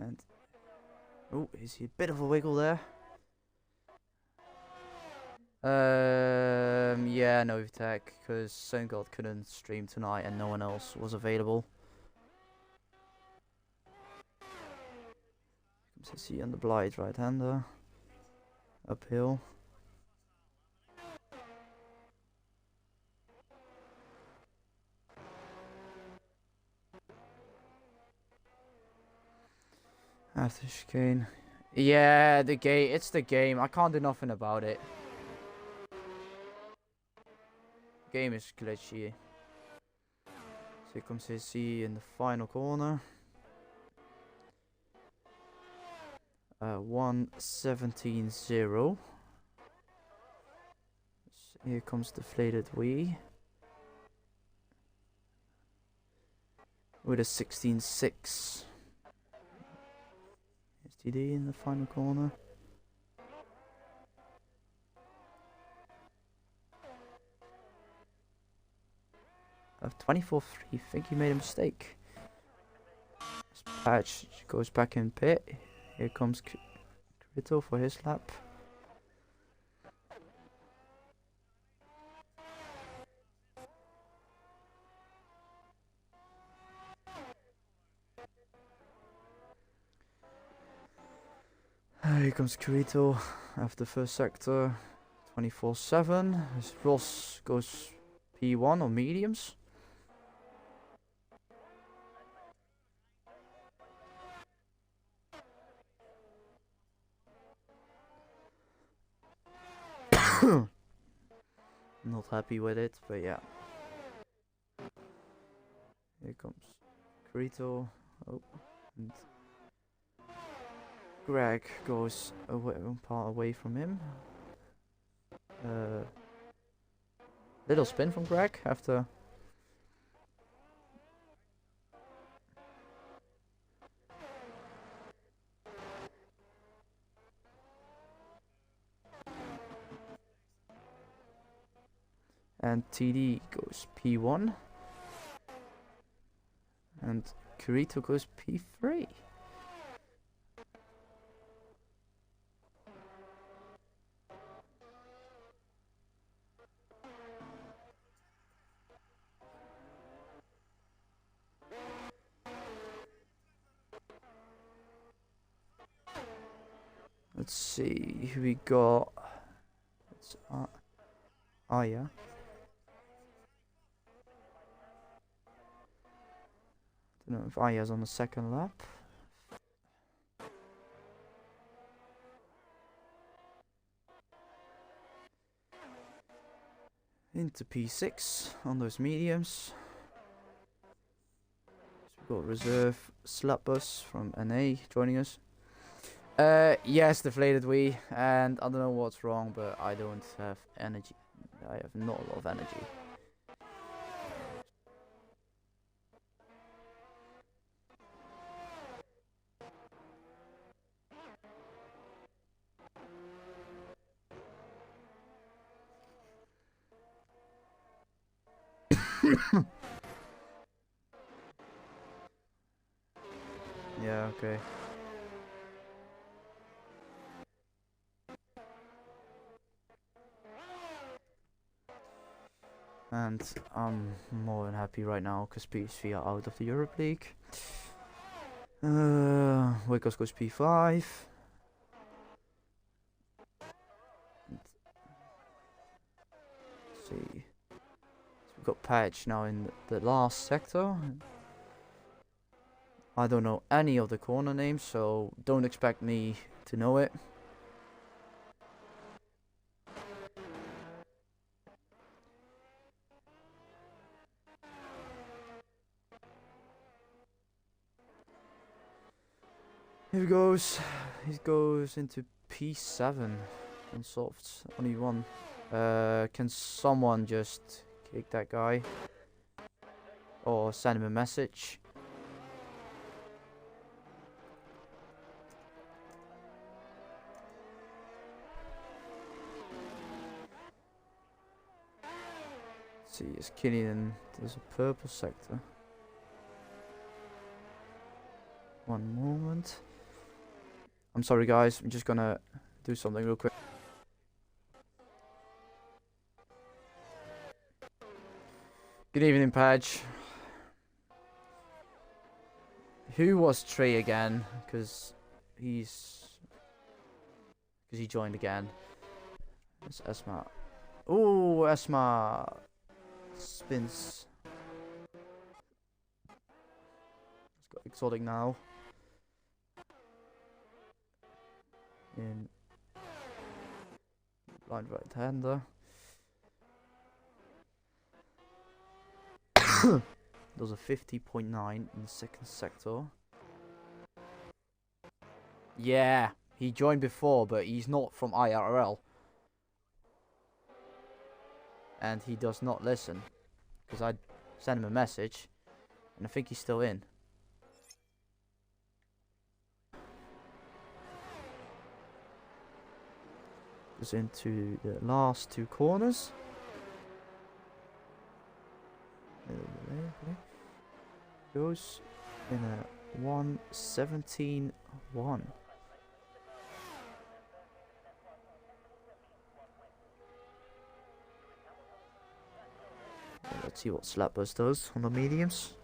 And oh, you see a bit of a wiggle there. Yeah, no tech, because SunGod couldn't stream tonight and no one else was available. Comes to see on the Blight right-hander. Uphill. After chicane. Yeah, the game. It's the game. I can't do nothing about it. Game is glitchy. So here comes his C in the final corner. 1:17.0. Here comes deflated Wii. With a 16.6. STD in the final corner. Of 24.3, think he made a mistake. This patch goes back in pit. Here comes Krito for his lap. Here comes Krito after first sector. 24.7. Ross goes P1 on mediums. Not happy with it, but yeah. Here comes Krito. Oh, and Greg goes one part away from him. Little spin from Greg after. And TD goes P1. And Kirito goes P3. Let's see who we got. It's yeah. Don't know if Aya's on the second lap. Into P6 on those mediums. So we've got reserve slap bus from NA joining us. Yes, deflated Wii, and I don't know what's wrong, but I don't have energy. I have not a lot of energy. Yeah, okay. And I'm more than happy right now because PSV are out of the Europe League. Wiggles goes P5. Let's see. So we've got Patch now in the last sector. I don't know any of the corner names, so don't expect me to know it. Here he goes. He goes into P7 on softs. Only one. Can someone just kick that guy? Or send him a message? Let's see, is Killian. There's a purple sector. One moment. I'm sorry guys, I'm just gonna do something real quick. Good evening, Padge. Who was Trey again? Because he joined again. It's Esma. Ooh, Esma spins. It's got exotic now. In blind right hander. Those are 50.9 in the second sector. Yeah, he joined before, but he's not from IIRL. And he does not listen. Because I sent him a message, and I think he's still in. Goes into the last two corners. Goes in a 1:17.1. Let's see what Slapbus does on the mediums.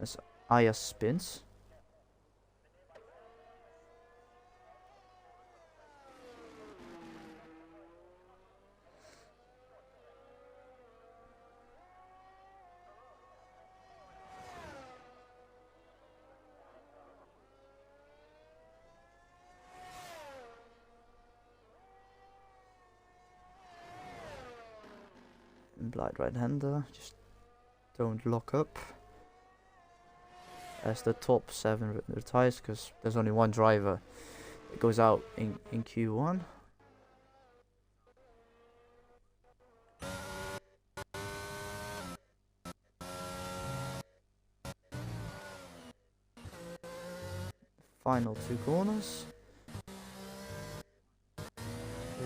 As Aya spins. Blind right hander, just don't lock up. As the top 7 retires, because there's only one driver. It goes out in Q1. Final 2 corners.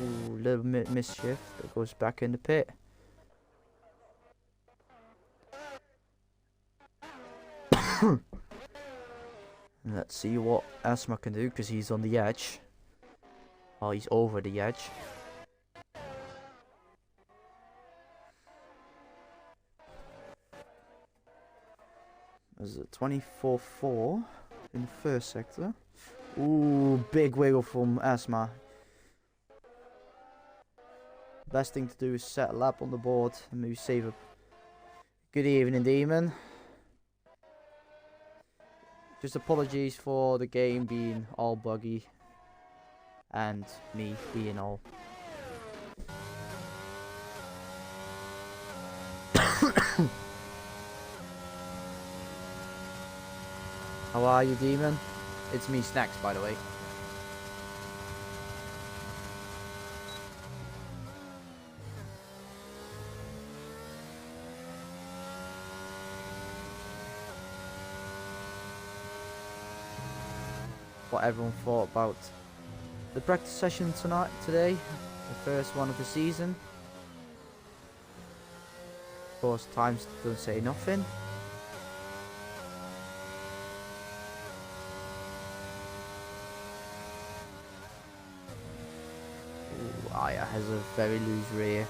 Ooh, little mischief that goes back in the pit. Let's see what Asma can do, because he's on the edge. Oh, he's over the edge. There's a 24.4 in the first sector. Ooh, big wiggle from Asma. Best thing to do is set a lap on the board and maybe save it. Good evening, Demon. Just apologies for the game being all buggy and me being all. How are you, Demon? It's me, Snacks, by the way. What everyone thought about the practice session today, the first one of the season. Of course, times don't say nothing. Ooh, Aya has a very loose rear.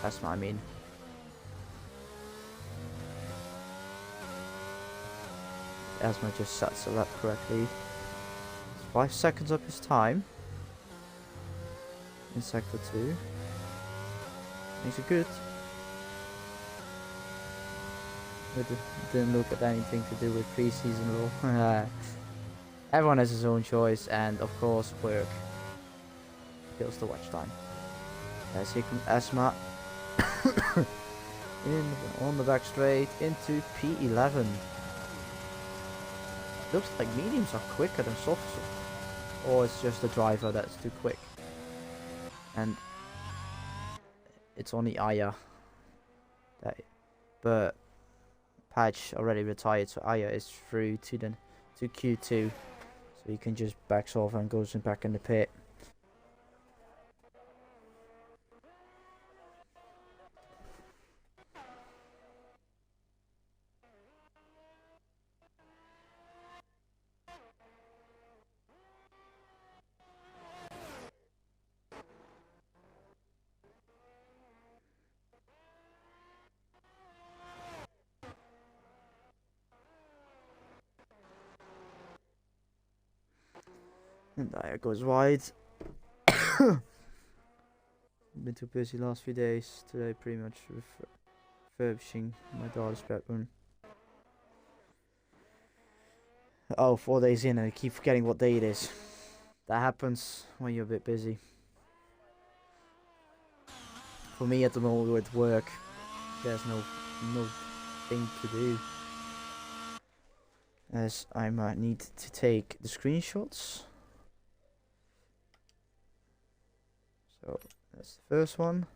That's what I mean. Asma just sets it up correctly. It's 5 seconds up his time in sector 2. Makes it good. It didn't look at anything to do with pre-season rule. Everyone has his own choice, and of course work kills the watch time. As here comes Asma on the back straight into P11. Looks like mediums are quicker than softs, or it's just the driver that's too quick. And it's only Aya. But Patch already retired, so Aya is through to Q2, so he can just backs off and goes back in the pit. And Dyer goes wide. Been too busy last few days. Today pretty much refurbishing my daughter's bedroom. Oh, 4 days in and I keep forgetting what day it is. That happens when you're a bit busy. For me at the moment with work, there's no thing to do. As I might need to take the screenshots. So that's the first one.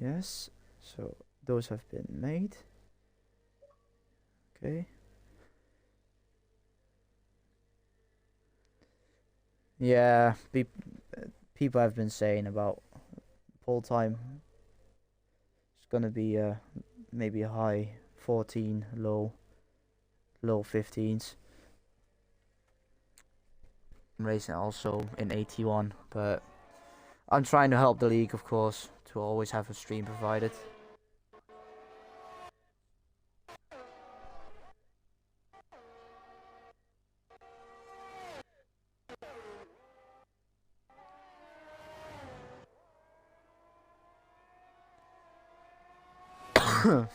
Yes, so those have been made. Okay. Yeah, people have been saying about pull time. It's gonna be maybe a high 14, low 15s. I'm racing also in 81, but I'm trying to help the league, of course, to always have a stream provided.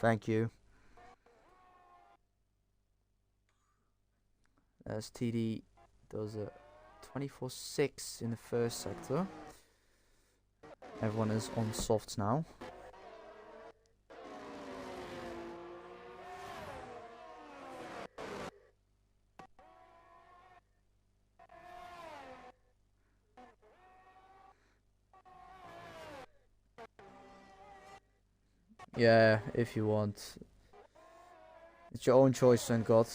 Thank you. As TD does a 24-6 in the first sector. Everyone is on softs now. Yeah, if you want. It's your own choice, thank God.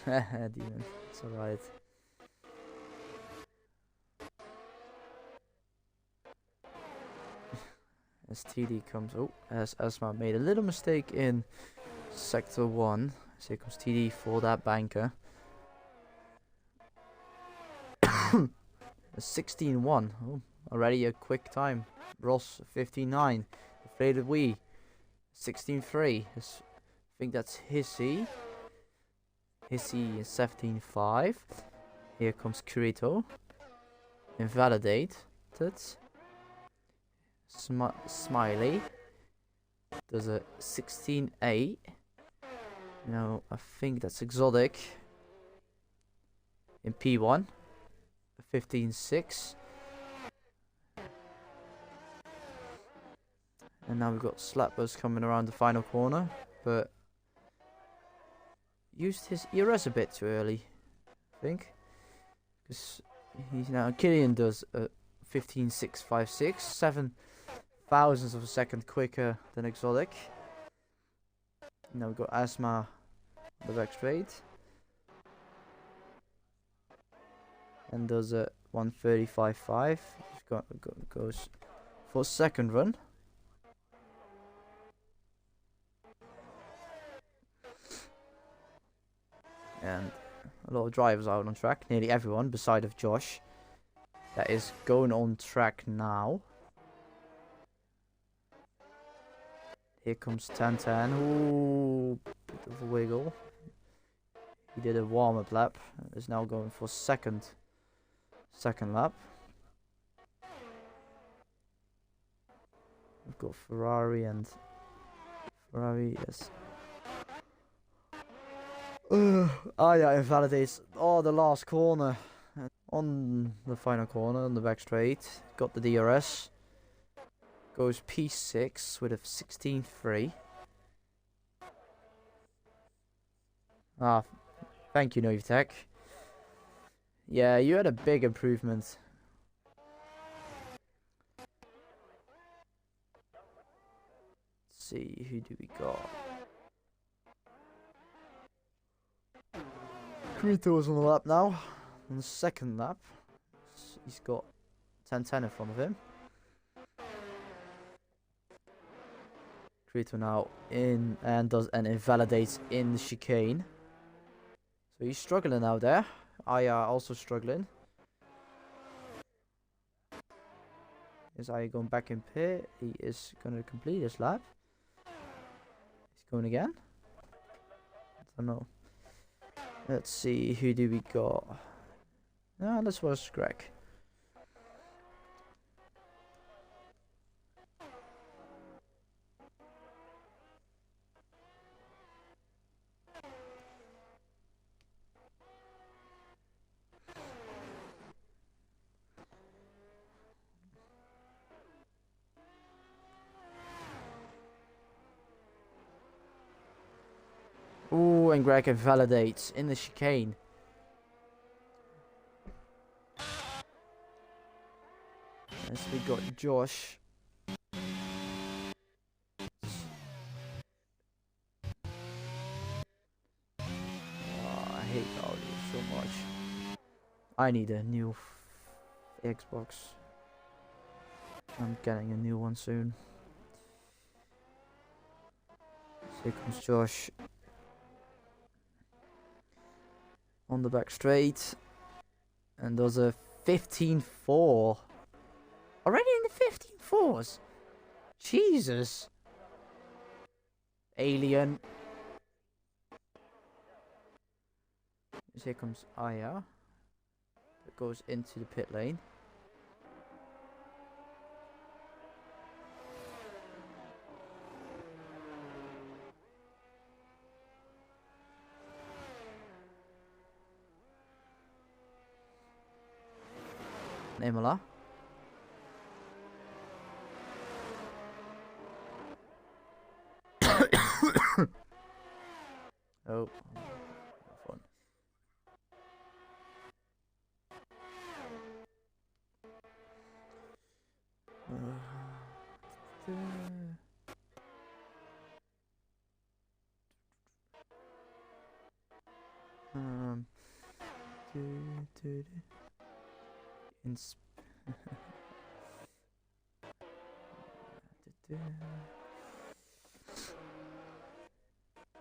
Demon, it's alright. As TD comes, as Asma made a little mistake in sector 1. So here comes TD for that banker. 16-1. Oh, already a quick time. Ross 59. Inflated Wee 16-3. I think that's Hissy. Hissy is 17-5. Here comes Kirito. Invalidated. Smiley does a 16-8. No, I think that's Exotic. In P1. 15-6. And now we've got Slappers coming around the final corner, but used his ERS a bit too early, I think. Because he's now, Killian does a 15-6-5-6, 7 thousandths of a second quicker than Exotic. Now we've got Asma on the back straight. And does a 135.5. Goes for second run. And a lot of drivers out on track. Nearly everyone, beside of Josh. That is going on track now. Here comes 10-10. Ooh, bit of a wiggle. He did a warm-up lap. Is now going for second lap. We've got Ferrari, yes. Yeah, invalidates. Oh, the last corner. On the final corner, on the back straight. Got the DRS. Goes P6 with a 16-3. Ah, thank you, Novitech. Yeah, you had a big improvement. Let's see, who do we got? Kirito is on the lap now. On the second lap. He's got 10-10 in front of him. Kirito now in and invalidates in the chicane. So he's struggling out there. I also struggling. Is I going back in pit? He is gonna complete his lap. He's going again? I don't know. Let's see, who do we got? Ah, this was Greg. Ooh, and Greg invalidates in the chicane. Yes, we got Josh. Oh, I hate audio so much. I need a new Xbox. I'm getting a new one soon. So here comes Josh. On the back straight. And does a 15.4. Already in the 15.4s? Jesus. Alien. So here comes Aya. That goes into the pit lane. Imola. Oh, fun.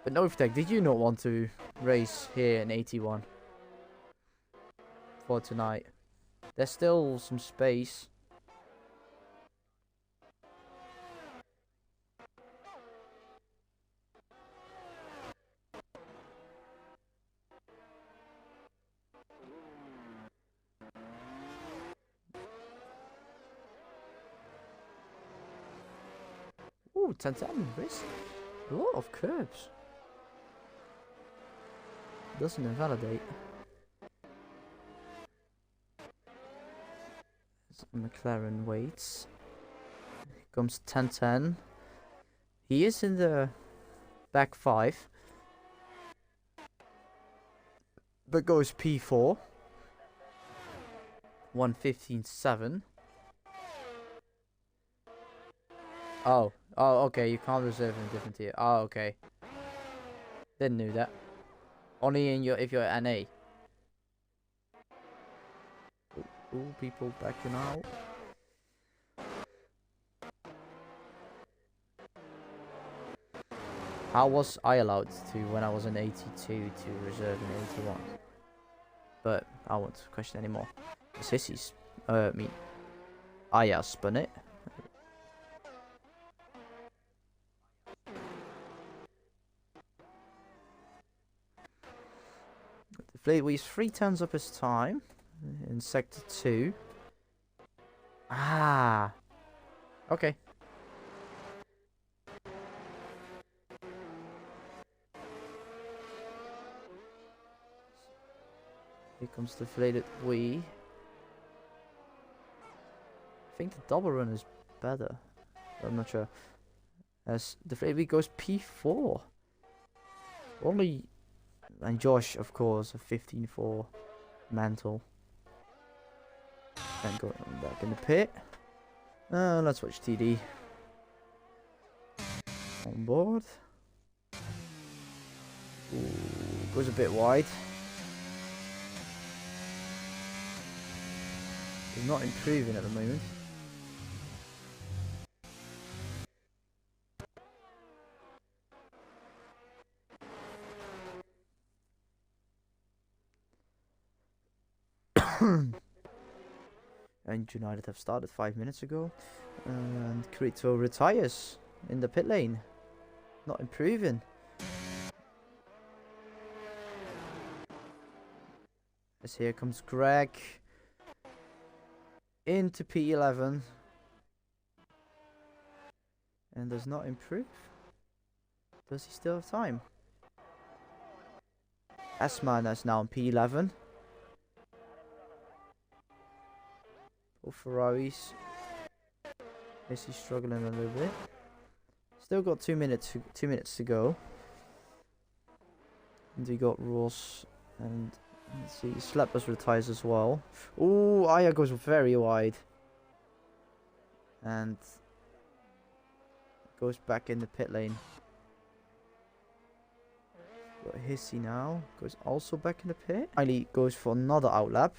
But Novtech, did you not want to race here in 81 for tonight? There's still some space. Ooh, 10-10 race. A lot of curbs. Doesn't invalidate. McLaren waits. Here comes 10-10. He is in the back 5. But goes P4. 1:15.7. Oh, okay. You can't reserve in a different tier. Oh, okay. Didn't know that. Only in if you're NA. Ooh, people backing out. How was I allowed to, when I was in 82, to reserve in 81? But I won't question anymore. Sissy's, Aya spun it. He's 3 turns up his time in sector 2. Ah, okay. Here comes the deflated Wii. I think the double run is better. I'm not sure. As the deflated Wii goes P4. Only, and Josh, of course, a 15.4 mantle. And going back in the pit. Let's watch TD. On board. Ooh, goes a bit wide. He's not improving at the moment. And United have started 5 minutes ago. And Krito retires in the pit lane. Not improving. As here comes Greg. Into P11. And does not improve. Does he still have time? S-Man is now in P11. Both Ferraris. Is he struggling a little bit? Still got 2 minutes. 2 minutes to go. And we got Ross and let's see, Schleppers retires as well. Ooh, Aya goes very wide. And goes back in the pit lane. Got Hissy now. Goes also back in the pit. Riley goes for another outlap.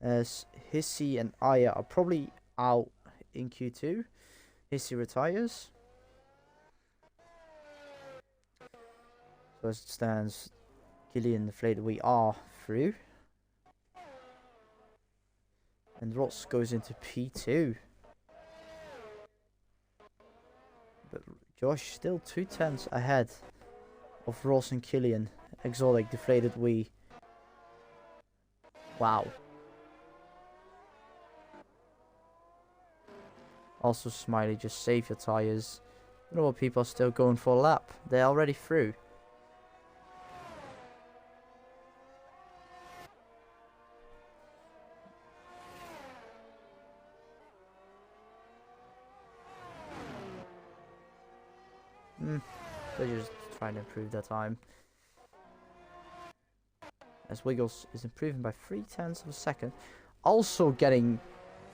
As Hissy and Aya are probably out in Q2. Hissy retires. So as it stands, Gillian deflated, we are through. And Ross goes into P2. But Josh still 2/10 ahead of Ross and Killian. Exotic deflated we. Wow. Also Smiley, just save your tyres. I don't know what people are still going for a lap. They're already through. They're just trying to improve their time. As Wiggles is improving by 0.3 of a second. Also getting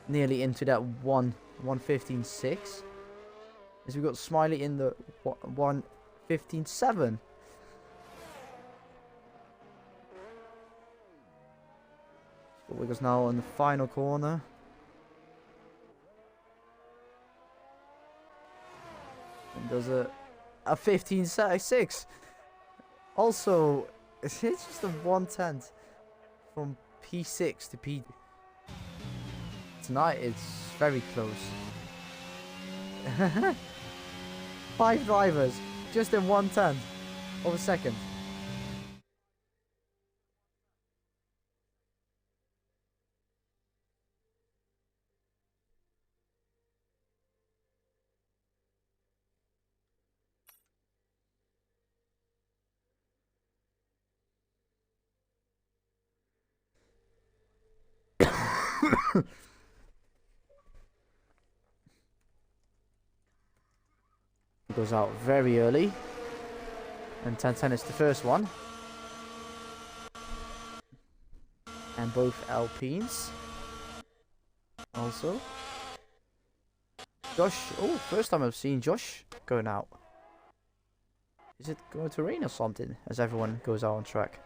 nearly into that 1:15.6. As we got Smiley in the 1:15.7. So Wiggles now on the final corner. And does a 15.6. Also, it's just a 1/10 from P6 to P2. Tonight it's very close. 5 drivers just in 1/10 of a second. Goes out very early, and 10-10 is the first one, and both Alpines also. Josh, oh, first time I've seen Josh going out. Is it going to rain or something as everyone goes out on track?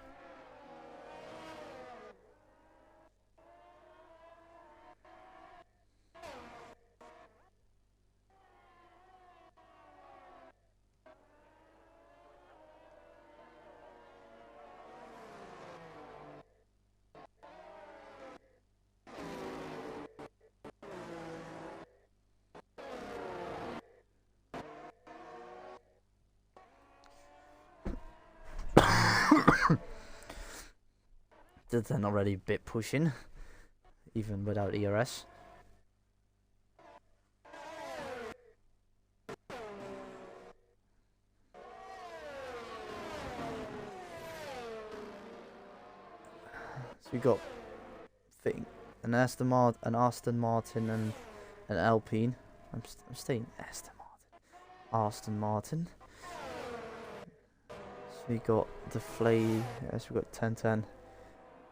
They're already a bit pushing, even without ERS. So we got an Aston Martin and an Alpine. I'm staying Aston Martin. So we got the Flay. Yes, we got 10-10.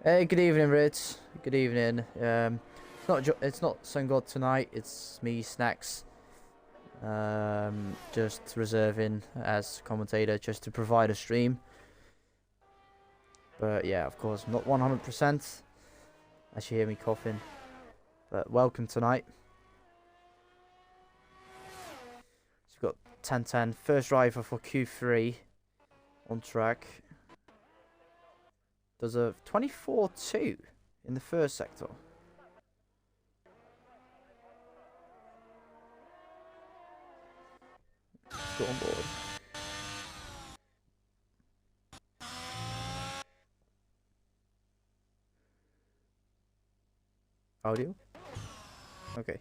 Hey, good evening, Ritz. Good evening. It's not Sun God tonight. It's me, Snacks. Just reserving as commentator, just to provide a stream. But yeah, of course, not 100%. As you hear me coughing. But welcome tonight. So we've got 10-10, first driver for Q3 on track. Does a 24.2 in the first sector. Let's go on board. Audio? Okay.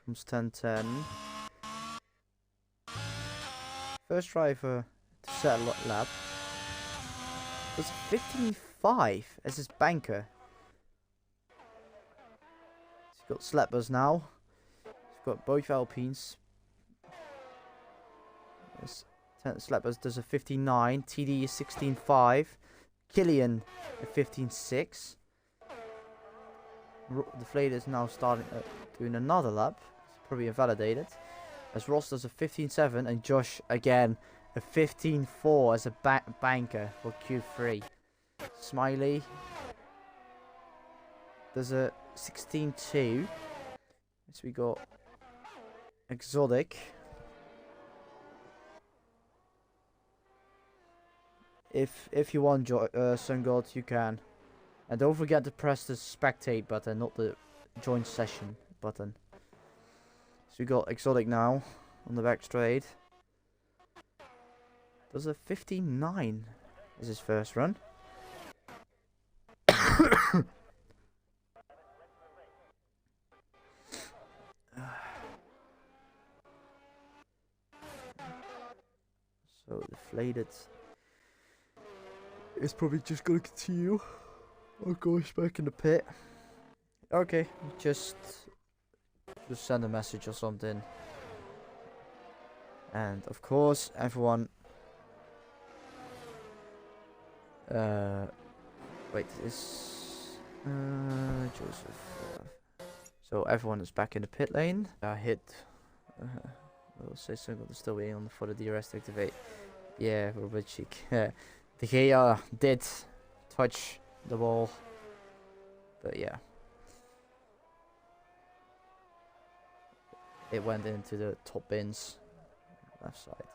Comes 10-10. First driver to set a lap was 15.5 as his banker. He's got Sleppers now. He's got both Alpines. Sleppers does a 59. TD is 16.5. Killian a 15.6. The Flade is now starting doing another lap. It's probably invalidated. As Ross does a 15.7 and Josh again a 15.4 as a banker for Q3. Smiley does a 16.2. So we got Exotic. If you want, Sun God, you can. And don't forget to press the spectate button, not the join session button. So we got Exotic now on the back straight. Does a 59 is his first run. So deflated. It's probably just gonna continue. I'll go back in the pit. Okay, just send a message or something. And of course, everyone. Wait, is Joseph? So everyone is back in the pit lane. I hit. We'll say something. Still waiting for the DRS to activate. Yeah, we're a bit cheek. De Gea did touch the ball, but yeah, it went into the top bins, left side.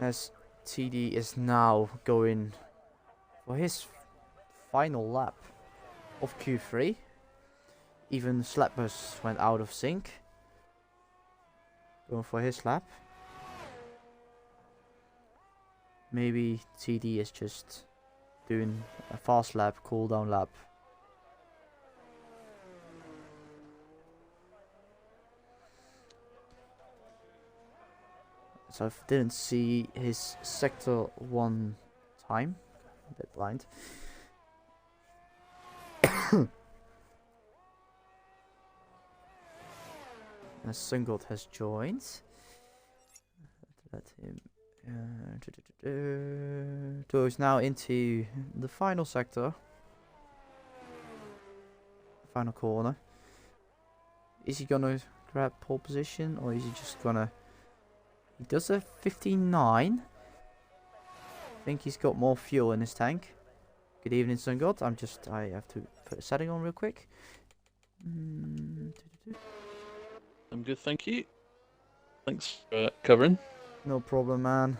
As TD is now going for his final lap of Q3. Even Sleppers went out of sync. Going for his lap. Maybe TD is just doing a fast lap, cool down lap. So I didn't see his sector 1 time. A bit blind. As Sungold has joined. Let him. Goes now into the final sector. Final corner. Is he gonna grab pole position or is he just gonna... He does a 59. I think he's got more fuel in his tank. Good evening, Sun God. I have to put a setting on real quick. I'm good, thank you. Thanks for covering. No problem, man.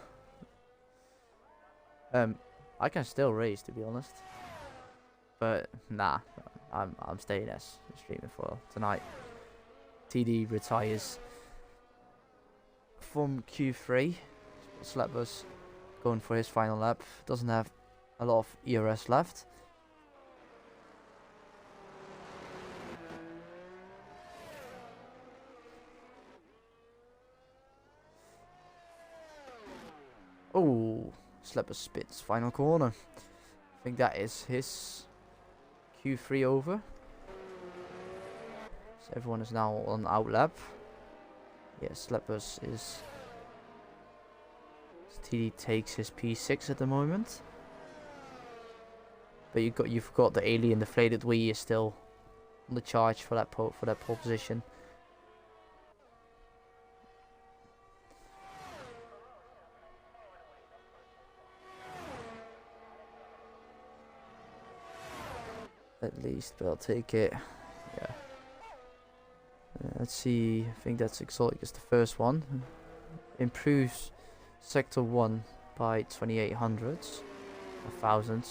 I can still race, to be honest. But nah, I'm staying as streaming for tonight. TD retires from Q3. Sleppers going for his final lap. Doesn't have a lot of ERS left. Oh, Sleppers spits final corner. I think that is his Q3 over. So everyone is now on out lap. Yes, Sleppers is... TD takes his P6 at the moment. But you've got the alien deflated Wii is still on the charge for that pole position. at least, but I'll take it. Yeah. Let's see. I think that's exotic is the first one. Improves sector 1 by 2800, 1000.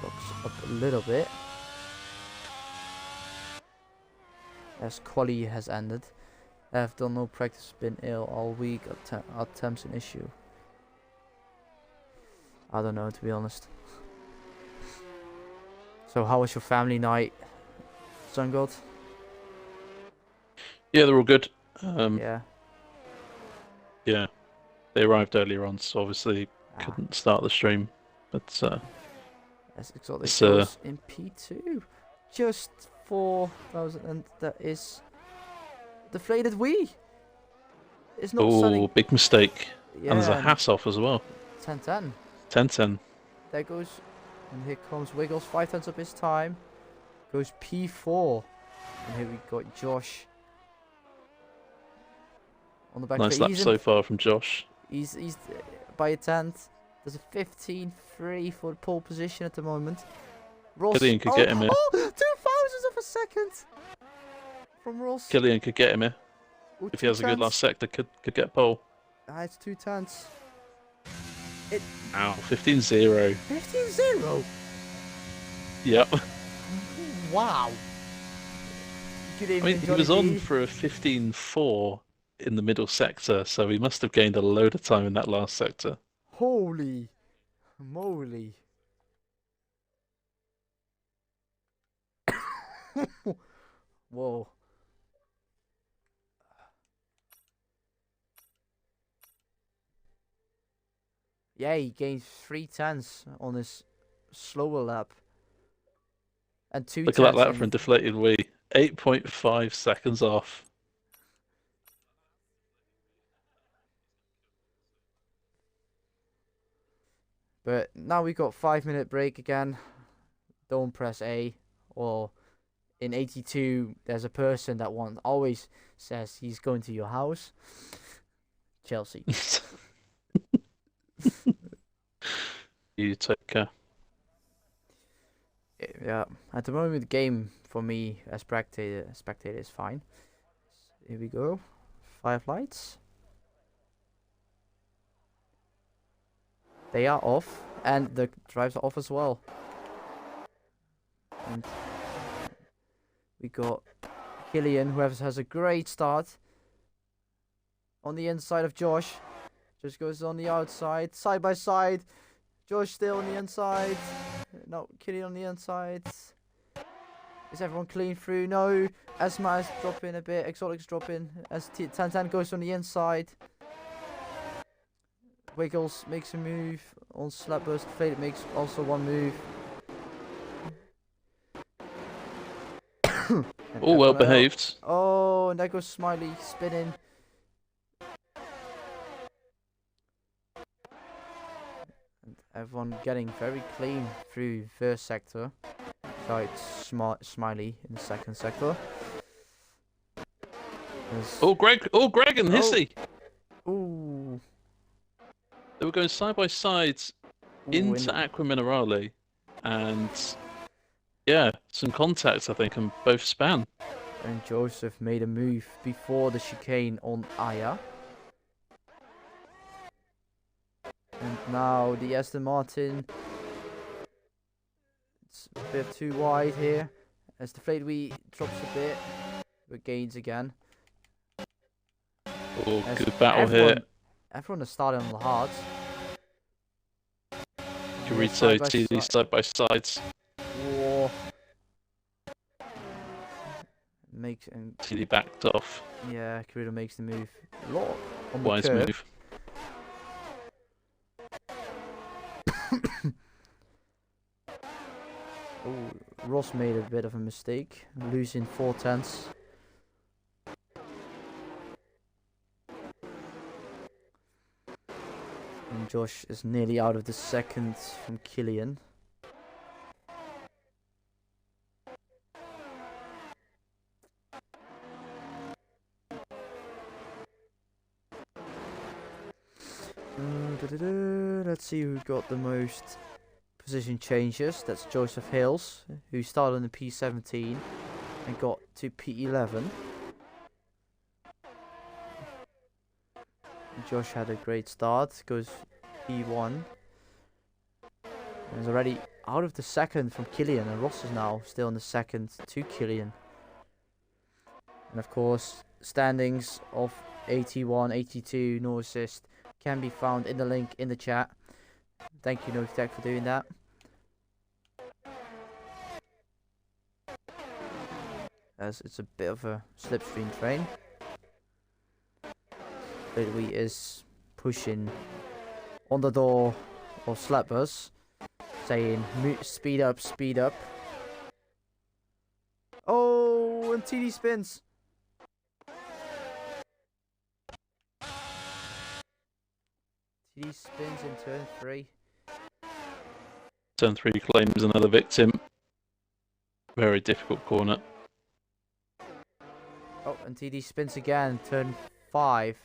Looks up a little bit as quali has ended. I have done no practice, been ill all week. Attempts an issue. I don't know, to be honest. So how was your family night, Sun God? Yeah, they're all good. Yeah. Yeah, they arrived earlier on, so obviously couldn't start the stream. But as exotic it's, goes in P2, just 4,000, and that is deflated Wii. It's not sunny. big mistake. Yeah, And there's a hat off as well. 10-10. 10-10. There goes, and here comes Wiggles, 5 turns up his time. Goes P4, and here we got Josh on the back. Nice lap so far from Josh. He's by a 10th. There's a 15-3 for the pole position at the moment. Ross, Killian could get him here. Oh, 2 thousandths of a second from Ross. Killian could get him here. Ooh, If he has a good last sector, could get pole. It's 2 tenths. Ow, 15-0. 15-0? Yep. Wow. Good I evening, mean, he Johnny was on B. for a 15-4 in the middle sector, so he must have gained a load of time in that last sector. Holy moly. Whoa. Yeah, he gained 3 tenths on his slower lap. And 2 Look tenths. at that lap from deflated Wii. 8.5 seconds off. But now we got 5-minute break again. Don't press A. Or in 82, there's a person that always says he's going to your house. Chelsea. You take care. Yeah, at the moment the game for me as spectator is fine. Here we go. 5 lights. They are off, and the drives are off as well. And we got Killian, who has a great start. On the inside of Josh. Just goes on the outside, side by side. Josh still on the inside. No, Killian on the inside. Is everyone clean through? No. Asma is dropping a bit. Exotic's dropping. As Tantan goes on the inside. Wiggles makes a move on Slapburst. Faded makes also one move. All well behaved. Oh, and there goes Smiley spinning. And everyone getting very clean through first sector. Besides Smiley in the second sector. Oh, Greg and Hissy. Ooh. They were going side by side into Aqua Minerale, and yeah, some contacts I think on both span. And Joseph made a move before the chicane on Aya. And now the Aston Martin. It's a bit too wide here. As the Fade Wii drops a bit, but gains again. Oh, good battle here. Everyone is starting on the hards. Kirito, TD side by sides. Whoa. Makes and TD backed off. yeah, Kirito makes the move. A lot on the Wise curve. move. Oh, Ross made a bit of a mistake, losing 4 tenths. And Josh is nearly out of the second from Killian. see who got the most position changes. That's Joseph Hills, who started in the P17 and got to P11. And Josh had a great start, goes P1. And is already out of the second from Killian, and Ross is now still in the second to Killian. And of course, standings of 81, 82, no assist can be found in the link in the chat. Thank you, Novitech, for doing that. As it's a bit of a slipstream train. Lately is pushing on the door of Slappers, saying speed up, speed up. Oh, and TD spins. TD spins in turn 3. Turn 3 claims another victim. Very difficult corner. Oh, and TD spins again, turn 5,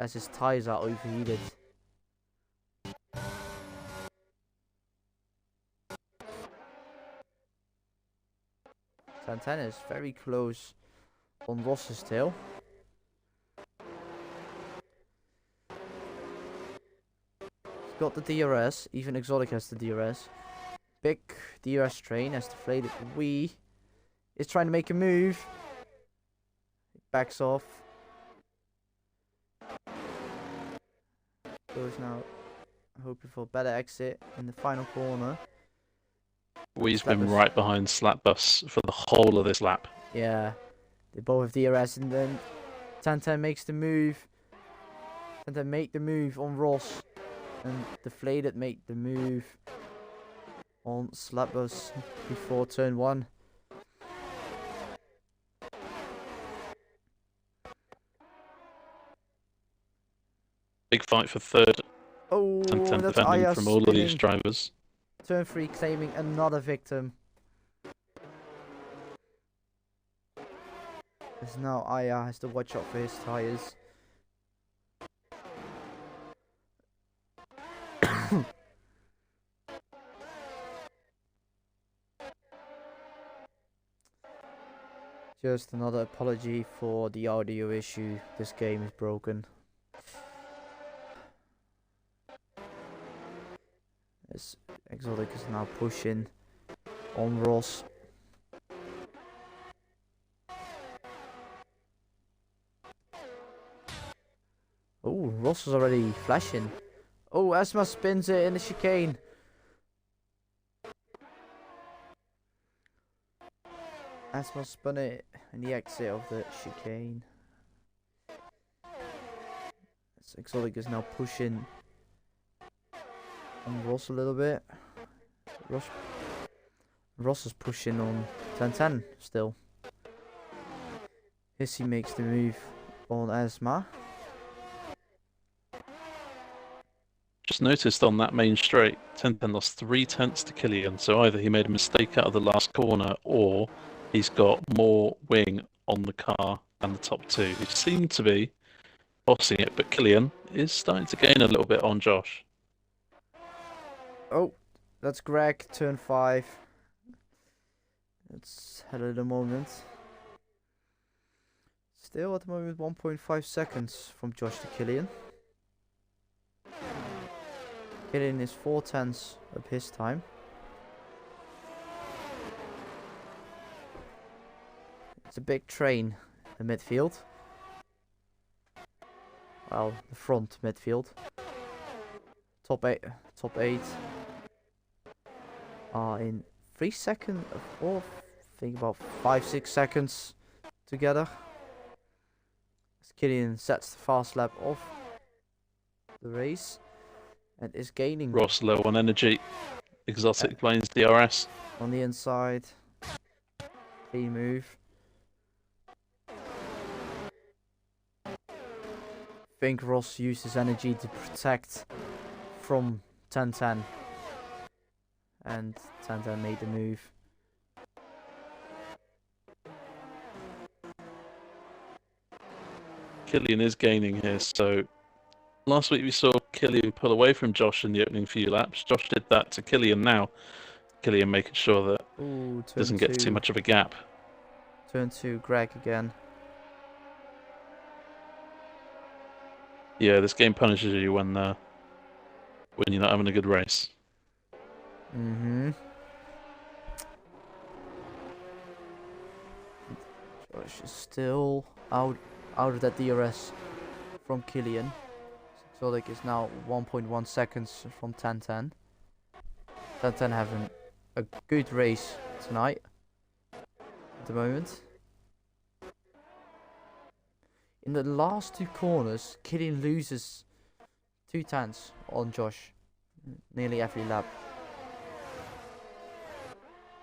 as his tyres are overheated. Santana is very close on Ross's tail. He's got the DRS, even Exotic has the DRS. Big DRS train as deflated Wee is trying to make a move. Backs off. Goes now hoping for a better exit in the final corner. Wee's been right behind Slapbus for the whole of this lap. Yeah, they both have DRS, and then Tantan makes the move. Tantan make the move on Ross, and Deflated make the move on Slapbus before turn 1. Big fight for third. Oh, Tantan that's defending Aya from all of these spinning. drivers. Turn 3 claiming another victim. As now Aya has to watch out for his tyres. Just another apology for the audio issue. This game is broken. As Exotic is now pushing on Ross. Oh, Ross is already flashing. Oh, Asma spins it in the chicane. Asma spun it in the exit of the chicane. As Exotic is now pushing on Ross a little bit. Ross is pushing on 10-10 still. Hissy makes the move on Asma. Just noticed on that main straight, 10-10 lost 3/10 to Killian, so either he made a mistake out of the last corner, or he's got more wing on the car than the top two. He seemed to be bossing it, but Killian is starting to gain a little bit on Josh. Oh, that's Greg, turn 5. It's hell at the moment. Still at the moment 1.5 seconds from Josh to Killian. Killian is 4/10 of his time. It's a big train, the midfield. Well, the front midfield. Top 8 are in 3 seconds, or I think about 5-6 seconds together. As Killian sets the fast lap of the race and is gaining. Ross low on energy. Exotic planes DRS. On the inside. Clean move. I think Ross used his energy to protect from 10-10. And 10-10 made the move. Killian is gaining here, so Last week we saw Killian pull away from Josh in the opening few laps. Josh did that to Killian now. Killian making sure that Ooh, doesn't get too much of a gap. Turn 2, Greg again. Yeah, this game punishes you when you're not having a good race. Josh is still out of that DRS from Killian. Exotic is now 1.1 seconds from 10-10. 10-10 having a good race tonight at the moment. In the last 2 corners, Killian loses 2 tenths on Josh nearly every lap.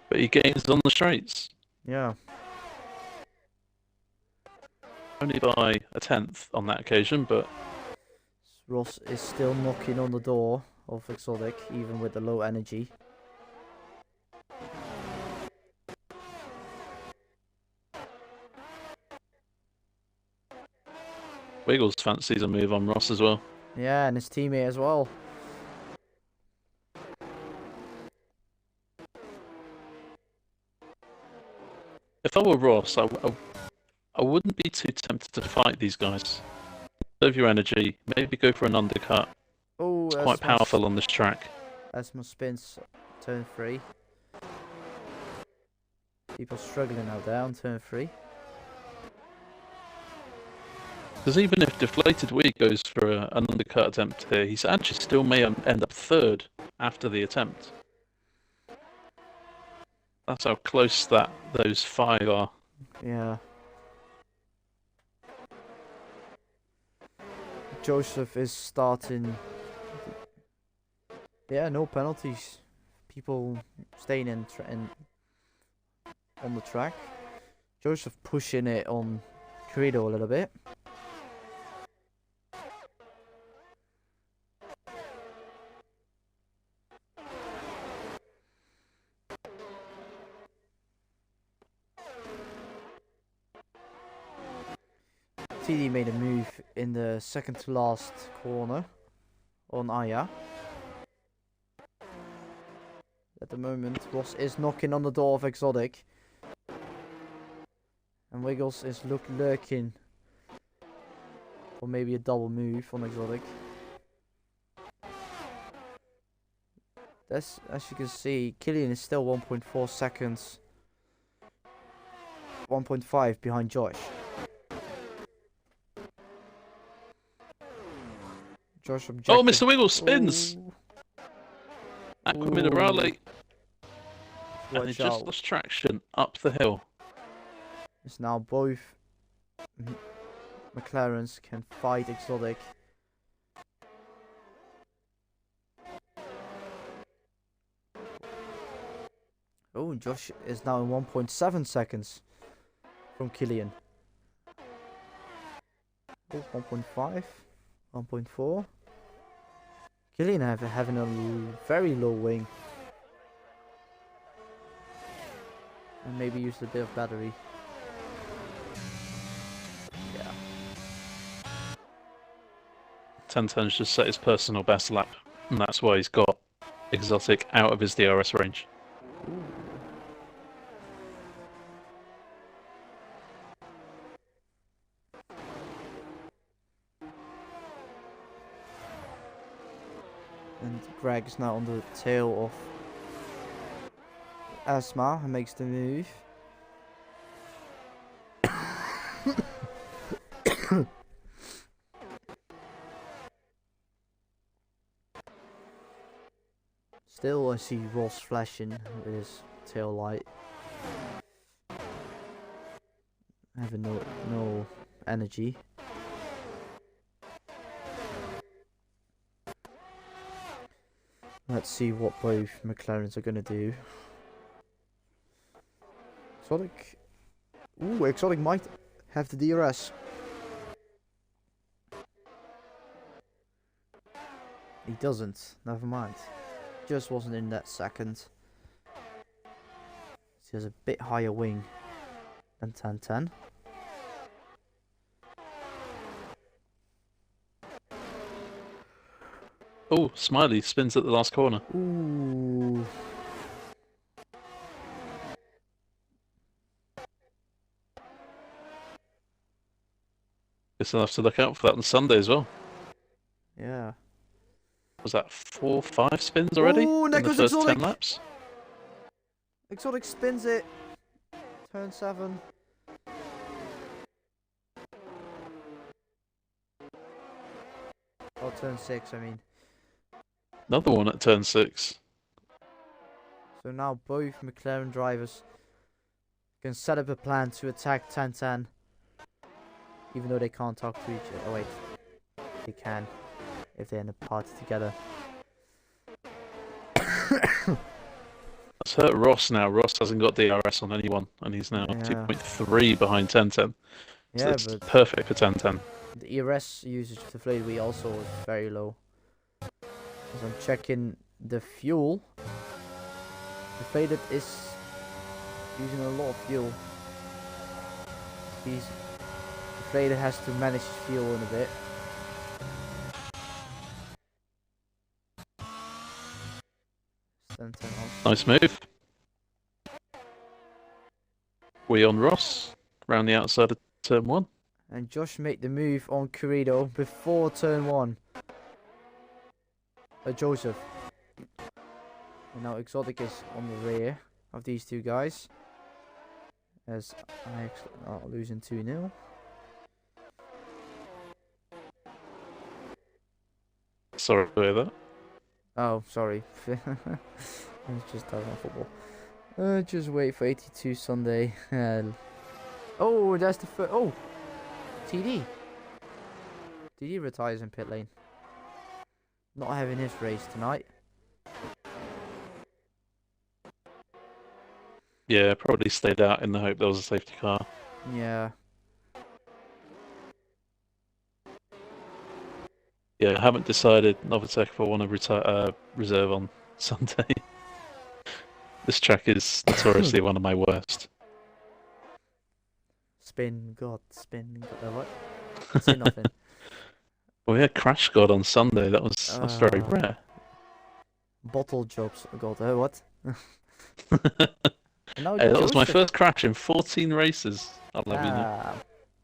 But he gains on the straights. Yeah. Only by a tenth on that occasion, but Ross is still knocking on the door of Exotic, even with the low energy. Wiggles fancies a move on Ross as well. Yeah, and his teammate as well. If I were Ross, I wouldn't be too tempted to fight these guys. Save your energy, maybe go for an undercut. Oh, it's quite powerful on this track. Asma spins turn 3. People struggling out there on turn 3. Because even if Deflated Wee goes for an undercut attempt here, he's actually still may end up third after the attempt. That's how close those 5 are. Yeah. Joseph is starting. Yeah, no penalties. People staying in on the track. Joseph pushing it on Credo a little bit. TD made a move in the second to last corner on Aya. At the moment, Ross is knocking on the door of Exotic. And Wiggles is lurking for maybe a double move on Exotic. As you can see, Killian is still 1.4 seconds. 1.5 behind Josh. Josh objective. Oh, Mr. Wiggles spins! Aqua Minerale. And he just lost traction up the hill. It's now both McLarens can fight Exotic. Oh, Josh is now in 1.7 seconds from Killian. Oh, 1.5, 1.4. Killian having a very low wing. And maybe used a bit of battery. Yeah. 10-10's just set his personal best lap, and that's why he's got Exotic out of his DRS range. Ooh. And Greg's now on the tail of Asma and makes the move. Still, I see Ross flashing with his tail light. Having no energy. Let's see what both McLarens are gonna do. Exotic. Ooh, Exotic might have the DRS. He doesn't. Never mind. Just wasn't in that second. He has a bit higher wing than 10-10. Oh, Smiley spins at the last corner. Ooh. Guess I'll have to look out for that on Sunday as well. Yeah. Was that 4, 5 spins already Oh, in there the goes first 10 Exotic! laps? Exotic spins it. Turn 7. Oh, turn 6, I mean. Another one at turn 6. So now both McLaren drivers can set up a plan to attack 1010. Even though they can't talk to each other. Oh, wait. They can. If they're in a party together. That's hurt Ross now. Ross hasn't got DRS on anyone, and he's now Yeah. 2.3 behind 1010. So Yeah, it's but perfect for 1010. the ERS usage of the Flade Wheel also is very low. As I'm checking the fuel, the Faded is using a lot of fuel. The Faded has to manage his fuel in a bit. Nice move. We on Ross, round the outside of turn 1. And Josh made the move on Corrido before turn 1. Joseph. And now Exotic is on the rear of these two guys. As I are losing 2-0. Sorry to hear that. Oh, sorry. It's just talking about football. Just wait for 82 Sunday. Oh, that's the first. Oh, TD. TD retires in pit lane. Not having his race tonight. Yeah, probably stayed out in the hope there was a safety car. Yeah. Yeah, I haven't decided, Novatech, if I want to reserve on Sunday. This track is notoriously one of my worst. Spin God. What? Say nothing. Well, we had Crash God on Sunday. That's very rare. Bottle jobs. God, what? Now Hey, that was my Joseph. first crash in 14 races. I'll have you know.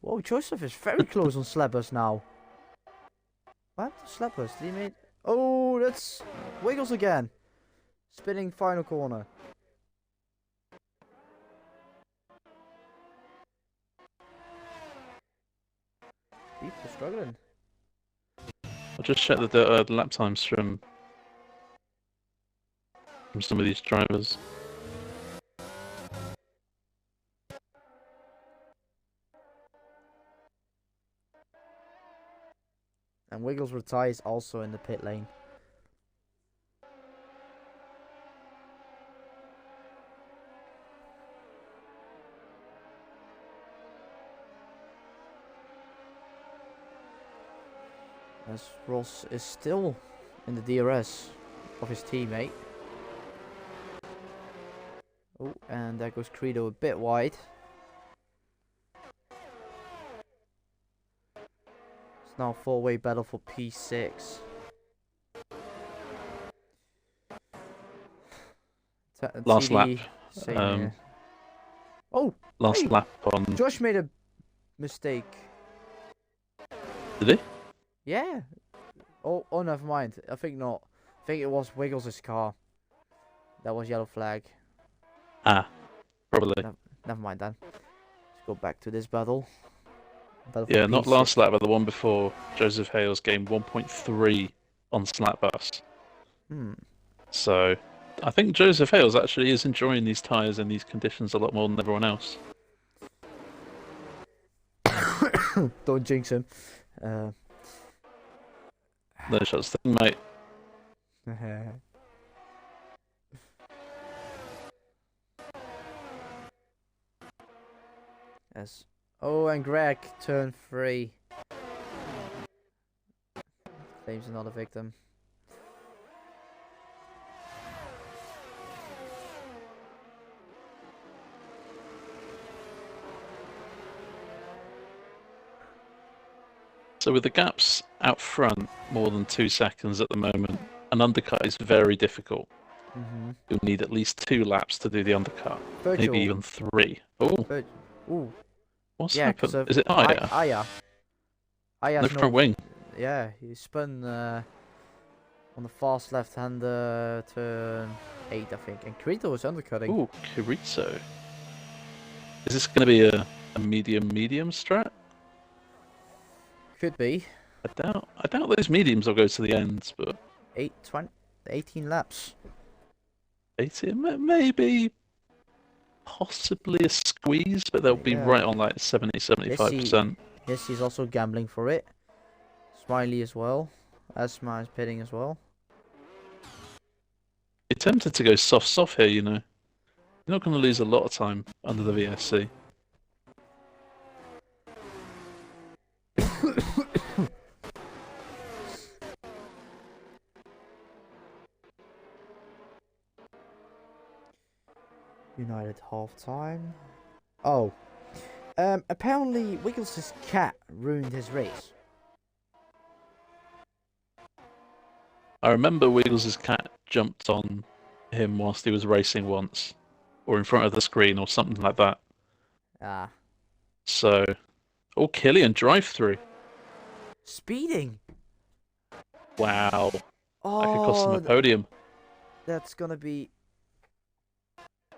Whoa, Joseph is very close on Slappers now. What? Slappers? Did he make? Oh, that's Wiggles again. Spinning final corner. People struggling. I'll just check the lap times from some of these drivers. And Wiggles retires also in the pit lane. As Ross is still in the DRS of his teammate. Oh, and there goes Credo a bit wide. It's now a four-way battle for P6. Last lap. Same here. Oh! Last hey, lap on. Josh made a mistake. Did he? Yeah. Oh, never mind. I think not. I think it was Wiggles' car. That was yellow flag. Ah, probably. Never mind then. Let's go back to this battle. Yeah, not last lap, but the one before. Joseph Hales gained 1.3 on Slapbus. So, I think Joseph Hales actually is enjoying these tyres and these conditions a lot more than everyone else. Don't jinx him. No shots thing, mate. Yes. Oh, and Greg, turn 3. Claims another victim. So with the gaps out front more than 2 seconds at the moment, an undercut is very difficult. You'll need at least 2 laps to do the undercut, maybe even 3. Oh, ooh. what's Yeah, because happened? of Is it Aya? Aya. No front wing. Yeah, he spun on the fast left-hand turn 8, I think. And Kirito was undercutting. Ooh, Kirito. Is this going to be a medium strat? Could be. I doubt those mediums will go to the ends, but 18 laps. 18, maybe, possibly a squeeze, but they'll be right on like 70-75%. Yes, he's also gambling for it. Smiley as well. Asma is pitting as well. You're tempted to go soft here, you know. You're not going to lose a lot of time under the VSC. United half time. Oh. Apparently Wiggles' cat ruined his race. I remember Wiggles' cat jumped on him whilst he was racing once, or in front of the screen, or something like that. Ah. So, oh, Killian drive-through. Speeding. Wow. Oh, that could cost him a podium. That's gonna be.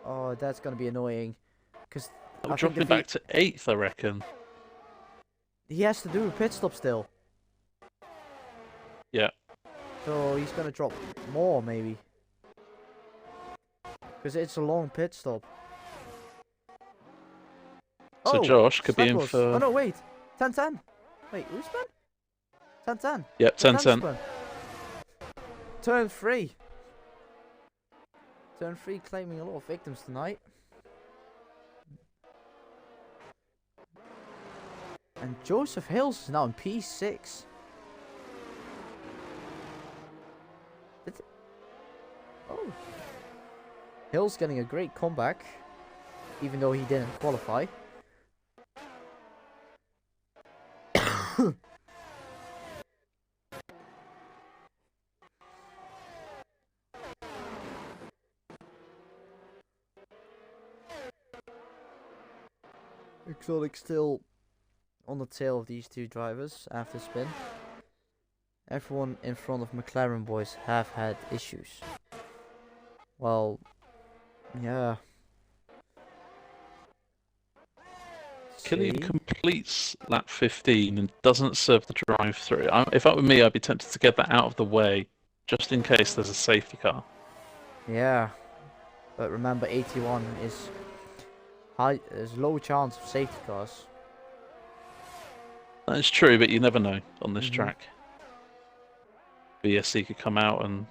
Oh, that's gonna be annoying, because That'll drop him back to 8th, I reckon. He has to do a pit stop still. Yeah. So he's gonna drop more maybe, because it's a long pit stop. So Josh could be in for. Oh no, wait, 10-10. Wait, who's spun? 10-10. Yep, 10-10. Turn 3. Turn 3 claiming a lot of victims tonight. And Joseph Hills is now in P6. Oh. Hills getting a great comeback, even though he didn't qualify. Exotic still on the tail of these two drivers after spin. Everyone in front of McLaren boys have had issues. Well, yeah. Killian completes lap 15 and doesn't serve the drive-through. If that were me, I'd be tempted to get that out of the way, just in case there's a safety car. Yeah, but remember 81 is high. There's low chance of safety cars. That's true, but you never know on this track. VSC could come out and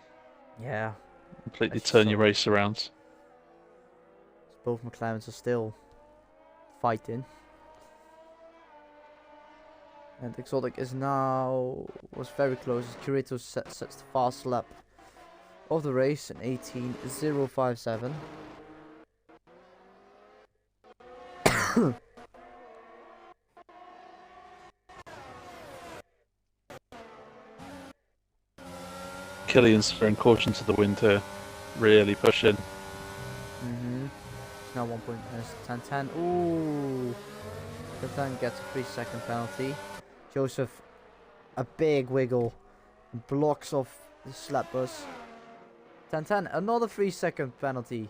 completely turn your race around. Both McLarens are still fighting. And Exotic is now was very close. Kirito sets the fast lap of the race in 18.057. Killian's throwing caution to the wind here, really pushing. It's now 1 point. 10-10. Ooh. 10-10 gets a 3-second penalty. Joseph, a big wiggle, blocks off the slap bus. 10-10, another 3-second penalty.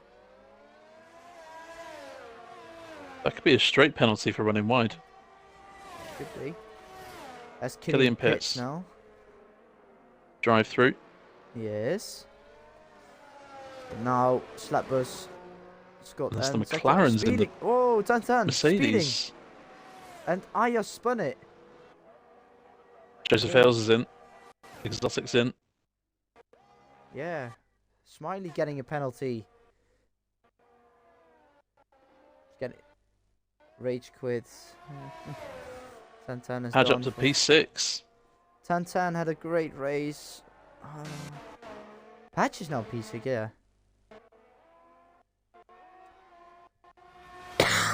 That could be a straight penalty for running wide. Could be. As Killian pits now. Drive through. Yes. Now slap bus. Scott. That's the McLaren's in the. Whoa, 10-10. Mercedes. Speeding. And Aya spun it. Joseph Hales is in. Exotic's in. Yeah. Smiley getting a penalty. Get it. Rage quits. 10-10 is Hadge done up to P6. 10-10 had a great race. Patch is now P6, yeah.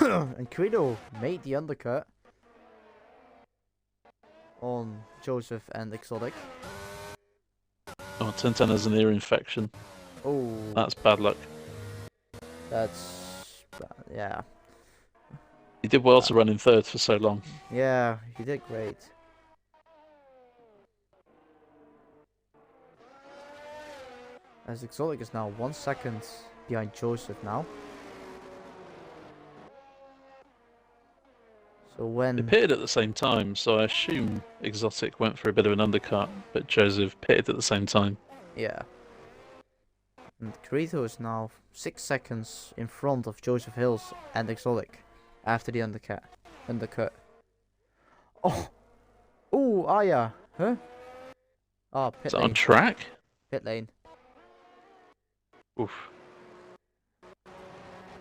And Credo made the undercut. on Joseph and Exotic. Oh, 1010 has an ear infection. Oh, That's bad luck. that's yeah. He did well to run in third for so long. Yeah, he did great. As Exotic is now 1 second behind Joseph now. So They when pitted at the same time, so I assume Exotic went for a bit of an undercut, but Joseph pitted at the same time. yeah. And Carito is now 6 seconds in front of Joseph Hills and Exotic after the undercut. Oh! Oh, Aya! Huh? Oh, Is pit that on lane. track? Pit lane. Oof.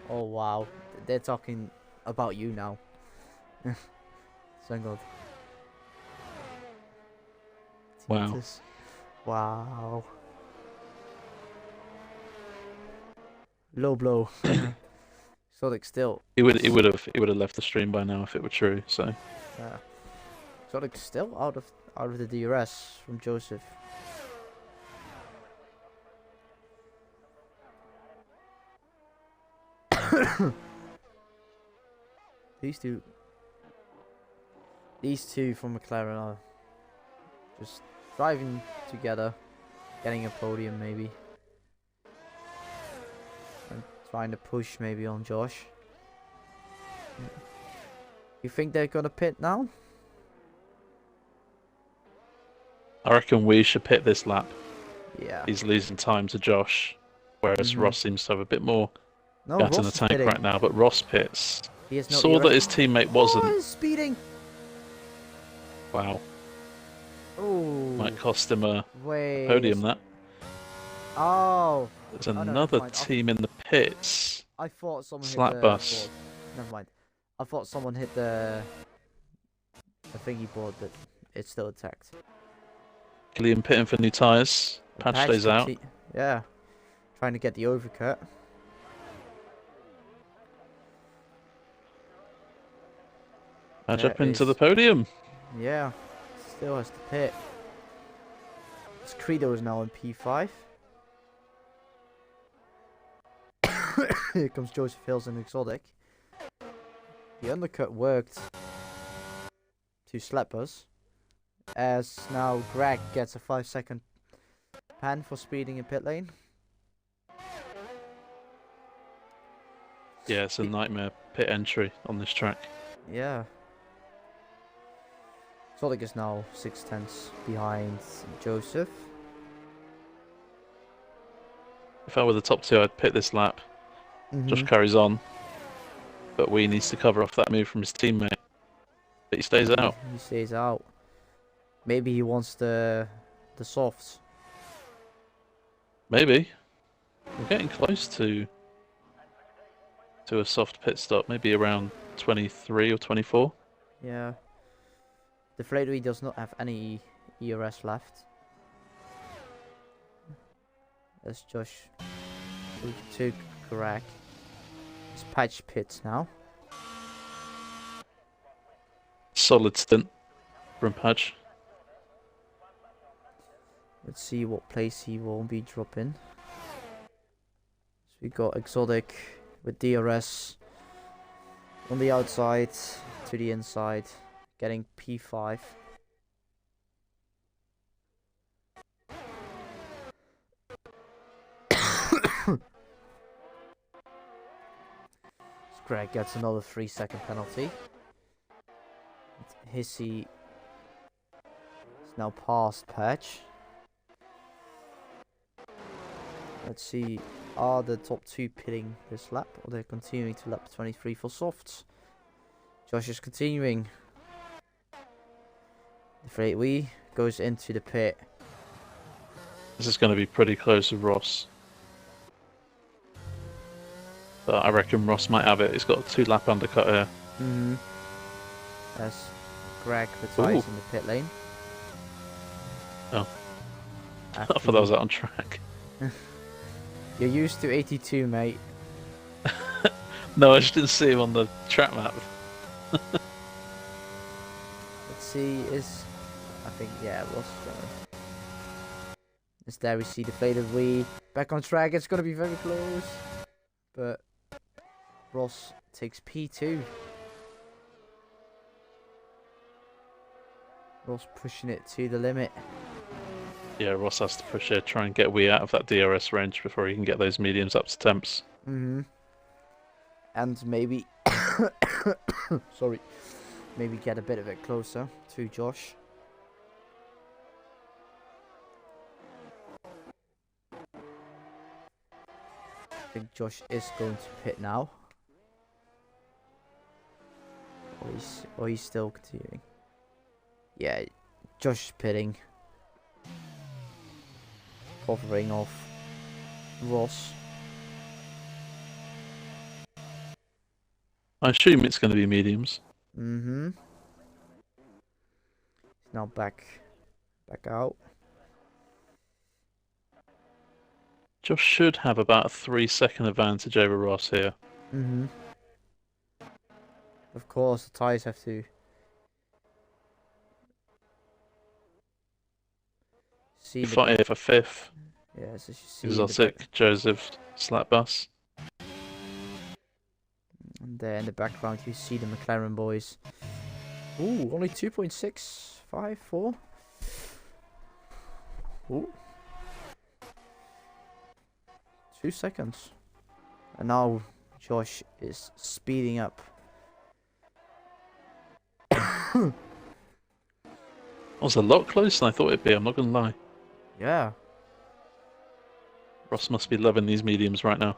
Oh, wow. They're talking about you now. So good. Wow. Jesus. Wow. Low blow. Exotic still. He would have left the stream by now if it were true. So Yeah. Exotic still out of the DRS from Joseph. These two from McLaren are just driving together, getting a podium maybe, and trying to push maybe on Josh. You think they're gonna pit now? I reckon we should pit this lap. Yeah. He's losing time to Josh, whereas Ross seems to have a bit more No, gas in Ross the is tank pitting. right now. But Ross pits. He has no Saw that ERS. his teammate wasn't. Oh, he's speeding. Wow. Oh. Might cost him a Wait. podium. That. Oh. There's no, never another mind. team in the pits. I thought someone Slap hit the bus. board. Never mind. I thought someone hit the thingy board, but it's still attacked. Killian pitting for new tyres. Patch stays out. Yeah. Trying to get the overcut. Patch There up into is- the podium. Yeah. Still has to pit. This Credo is now in P5. Here comes Joseph Hills and Exotic. The undercut worked to slap us. As now Greg gets a 5-second pan for speeding in pit lane. Yeah, it's a nightmare pit entry on this track. Yeah. Exotic is now 6/10 behind Joseph. If I were the top two, I'd pit this lap. Josh carries on, but Wee needs to cover off that move from his teammate. But he stays out. He stays out. Maybe he wants the softs. Maybe. We're getting close to a soft pit stop. Maybe around 23 or 24. Yeah. The Flatery does not have any ERS left. As Josh took Greg. It's patch pits now. Solid stint from Patch. Let's see what place he will be dropping. So we got Exotic with DRS on the outside to the inside, getting P5. Greg gets another 3-second penalty. Hissy is now past Patch. Let's see, are the top two pitting this lap, or they're continuing to lap 23 for softs? Josh is continuing. The Freight Wee goes into the pit. This is going to be pretty close with Ross. But I reckon Ross might have it. He's got a 2-lap undercut here. As Greg retires in the pit lane. Oh. I thought that was out on track. You're used to 82, mate. No, I just didn't see him on the track map. Let's see, is I think, yeah, it was. It's there we see deflated wheel. Back on track, it's gonna be very close. But Ross takes P2. Ross pushing it to the limit. Yeah, Ross has to push it, try and get Wee out of that DRS range before he can get those mediums up to temps. And maybe, sorry, maybe get a bit of it closer to Josh. I think Josh is going to pit now. Or he's still continuing. Yeah, Josh is pitting. Covering off Ross. I assume it's going to be mediums. He's now back out. Josh should have about a 3-second advantage over Ross here. Of course, the tyres have to see Fight here for 5th. Yeah, so you see Exotic, Joseph, Slap Bus. And there in the background you see the McLaren boys. Ooh, only 2.654. Ooh. 2 seconds. And now Josh is speeding up. That was a lot closer than I thought it'd be, I'm not going to lie. Yeah. Ross must be loving these mediums right now.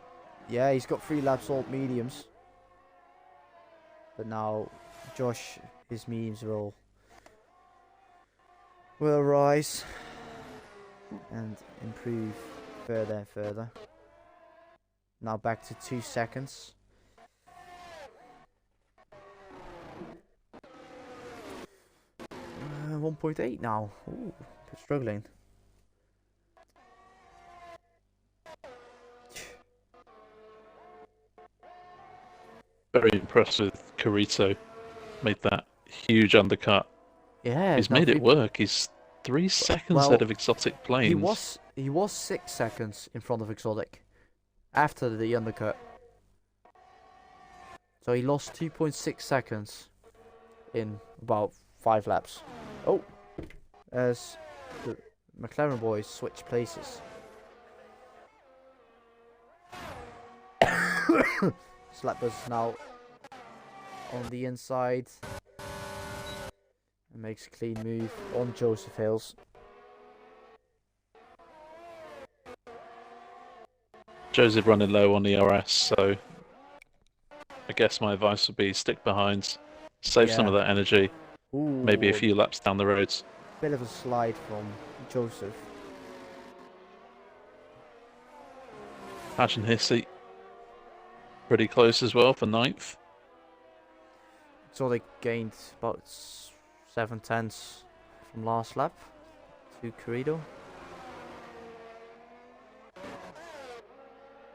Yeah, he's got 3 laps all mediums. But now Josh, his mediums will rise and improve further and further. Now back to 2 seconds. Uh, 1.8 now. Ooh, bit struggling. Very impressed with Carito. Made that huge undercut. Yeah, He's made it work. He's 3 seconds ahead of Exotic Planes. He was 6 seconds in front of Exotic after the undercut. So he lost 2.6 seconds in about 5 laps. Oh, as the McLaren boys switch places. Slappers now on the inside and makes a clean move on Joseph Hills. Joseph running low on ERS, so I guess my advice would be stick behind, save some of that energy, maybe a few laps down the roads. Bit of a slide from Joseph. Imagine his seat pretty close as well for 9th. So they gained about 7/10 from last lap to Carito.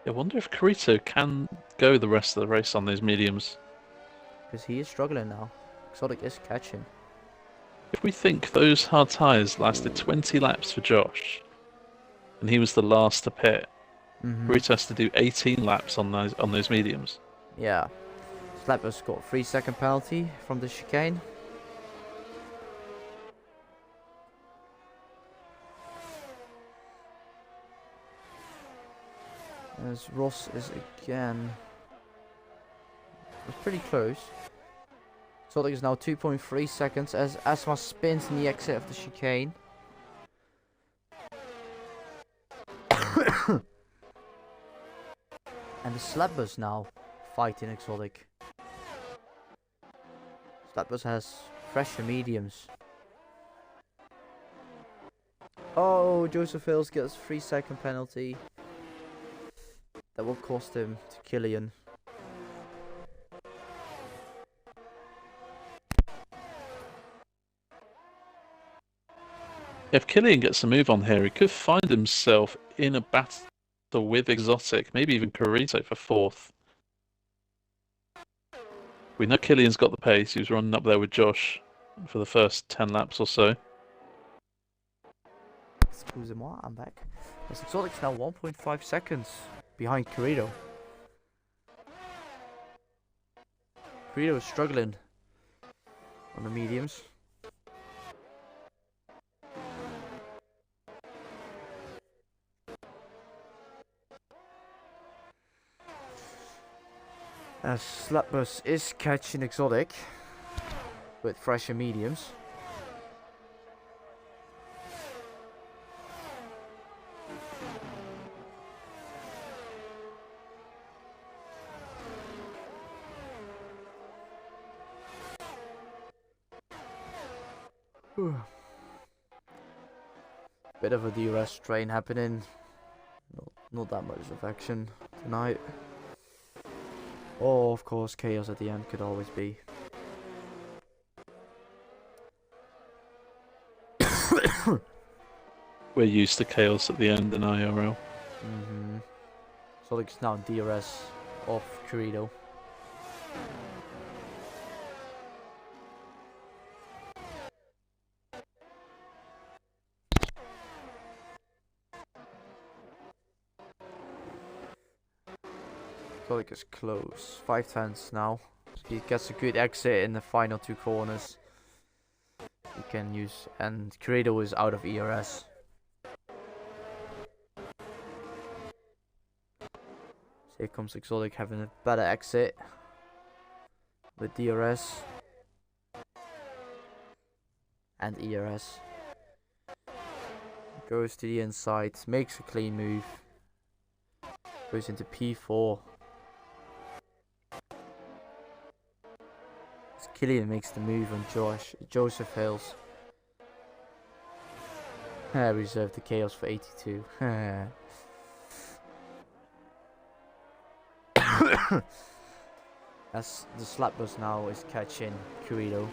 I wonder if Carito can go the rest of the race on those mediums. Because he is struggling now. Exotic is catching. If we think those hard tyres lasted 20 laps for Josh, and he was the last to pit, Carito has to do 18 laps on those mediums. Yeah. Slapper's got a 3-second penalty from the chicane. As Ross is again. It's pretty close. Exotic is now 2.3 seconds as Asma spins in the exit of the chicane. And the Slappers now fighting Exotic. Slappers has fresher mediums. Oh, Joseph Hills gets 3-second penalty. That will cost him to Killian. If Killian gets a move on here, he could find himself in a battle with Exotic, maybe even Carito for 4th. We know Killian's got the pace. He was running up there with Josh for the first 10 laps or so. Excusez-moi, I'm back. As Exotic's now 1.5 seconds behind Corrido. Corrido is struggling on the mediums. As Slapbus is catching Exotic with fresher mediums. Bit of a DRS strain happening. Not that much of action tonight. Oh, of course, chaos at the end could always be. We're used to chaos at the end in IRL. Solic's now DRS off Corrido. Solic is close. 5/10 now. He gets a good exit in the final two corners. He can use, and Corrido is out of ERS. So here comes Exotic having a better exit with DRS and ERS. Goes to the inside, makes a clean move, goes into P4. Killian makes the move on Josh. Joseph fails. Reserve the chaos for 82. As the Slapbus now is catching Corrido.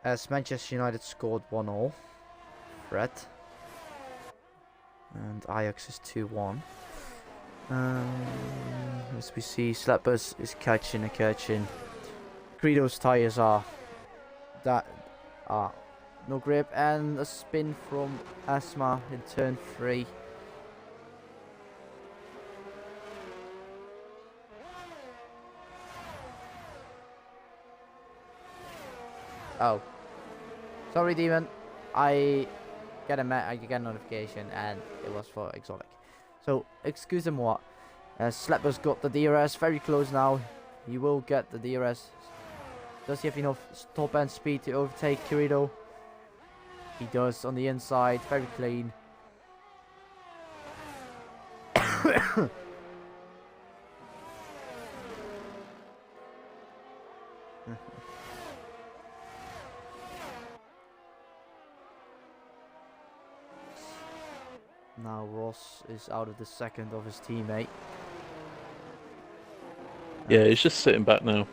As Manchester United scored 1-0. Fred. And Ajax is 2-1. As we see, Slapbus is catching. Corrido's tires are no grip, and a spin from Asma in turn 3. Oh, sorry, Demon. I get a notification, and it was for Exotic. So, excusez-moi. Slapper's got the DRS very close now. He will get the DRS. Does he have enough top end speed to overtake Corrido? He does on the inside, very clean. Now Ross is out of the second of his teammate. Yeah, he's just sitting back now.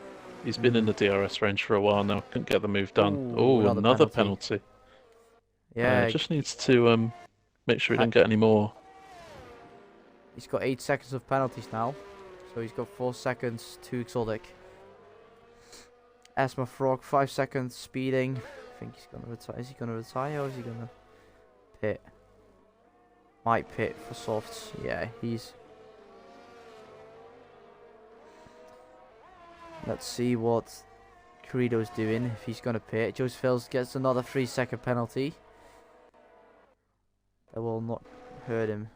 He's been in the DRS range for a while now. Couldn't get the move done. Oh, another penalty. Yeah, just needs to make sure he doesn't get any more. He's got 8 seconds of penalties now, so he's got 4 seconds to Exotic. Asma Frog, 5 seconds speeding. I think he's gonna retire. Is he gonna retire or is he gonna pit? Might pit for softs. Yeah, he's. Let's see what Corrido's doing if he's gonna pit. Joseph Hills gets another 3-second penalty. That will not hurt him.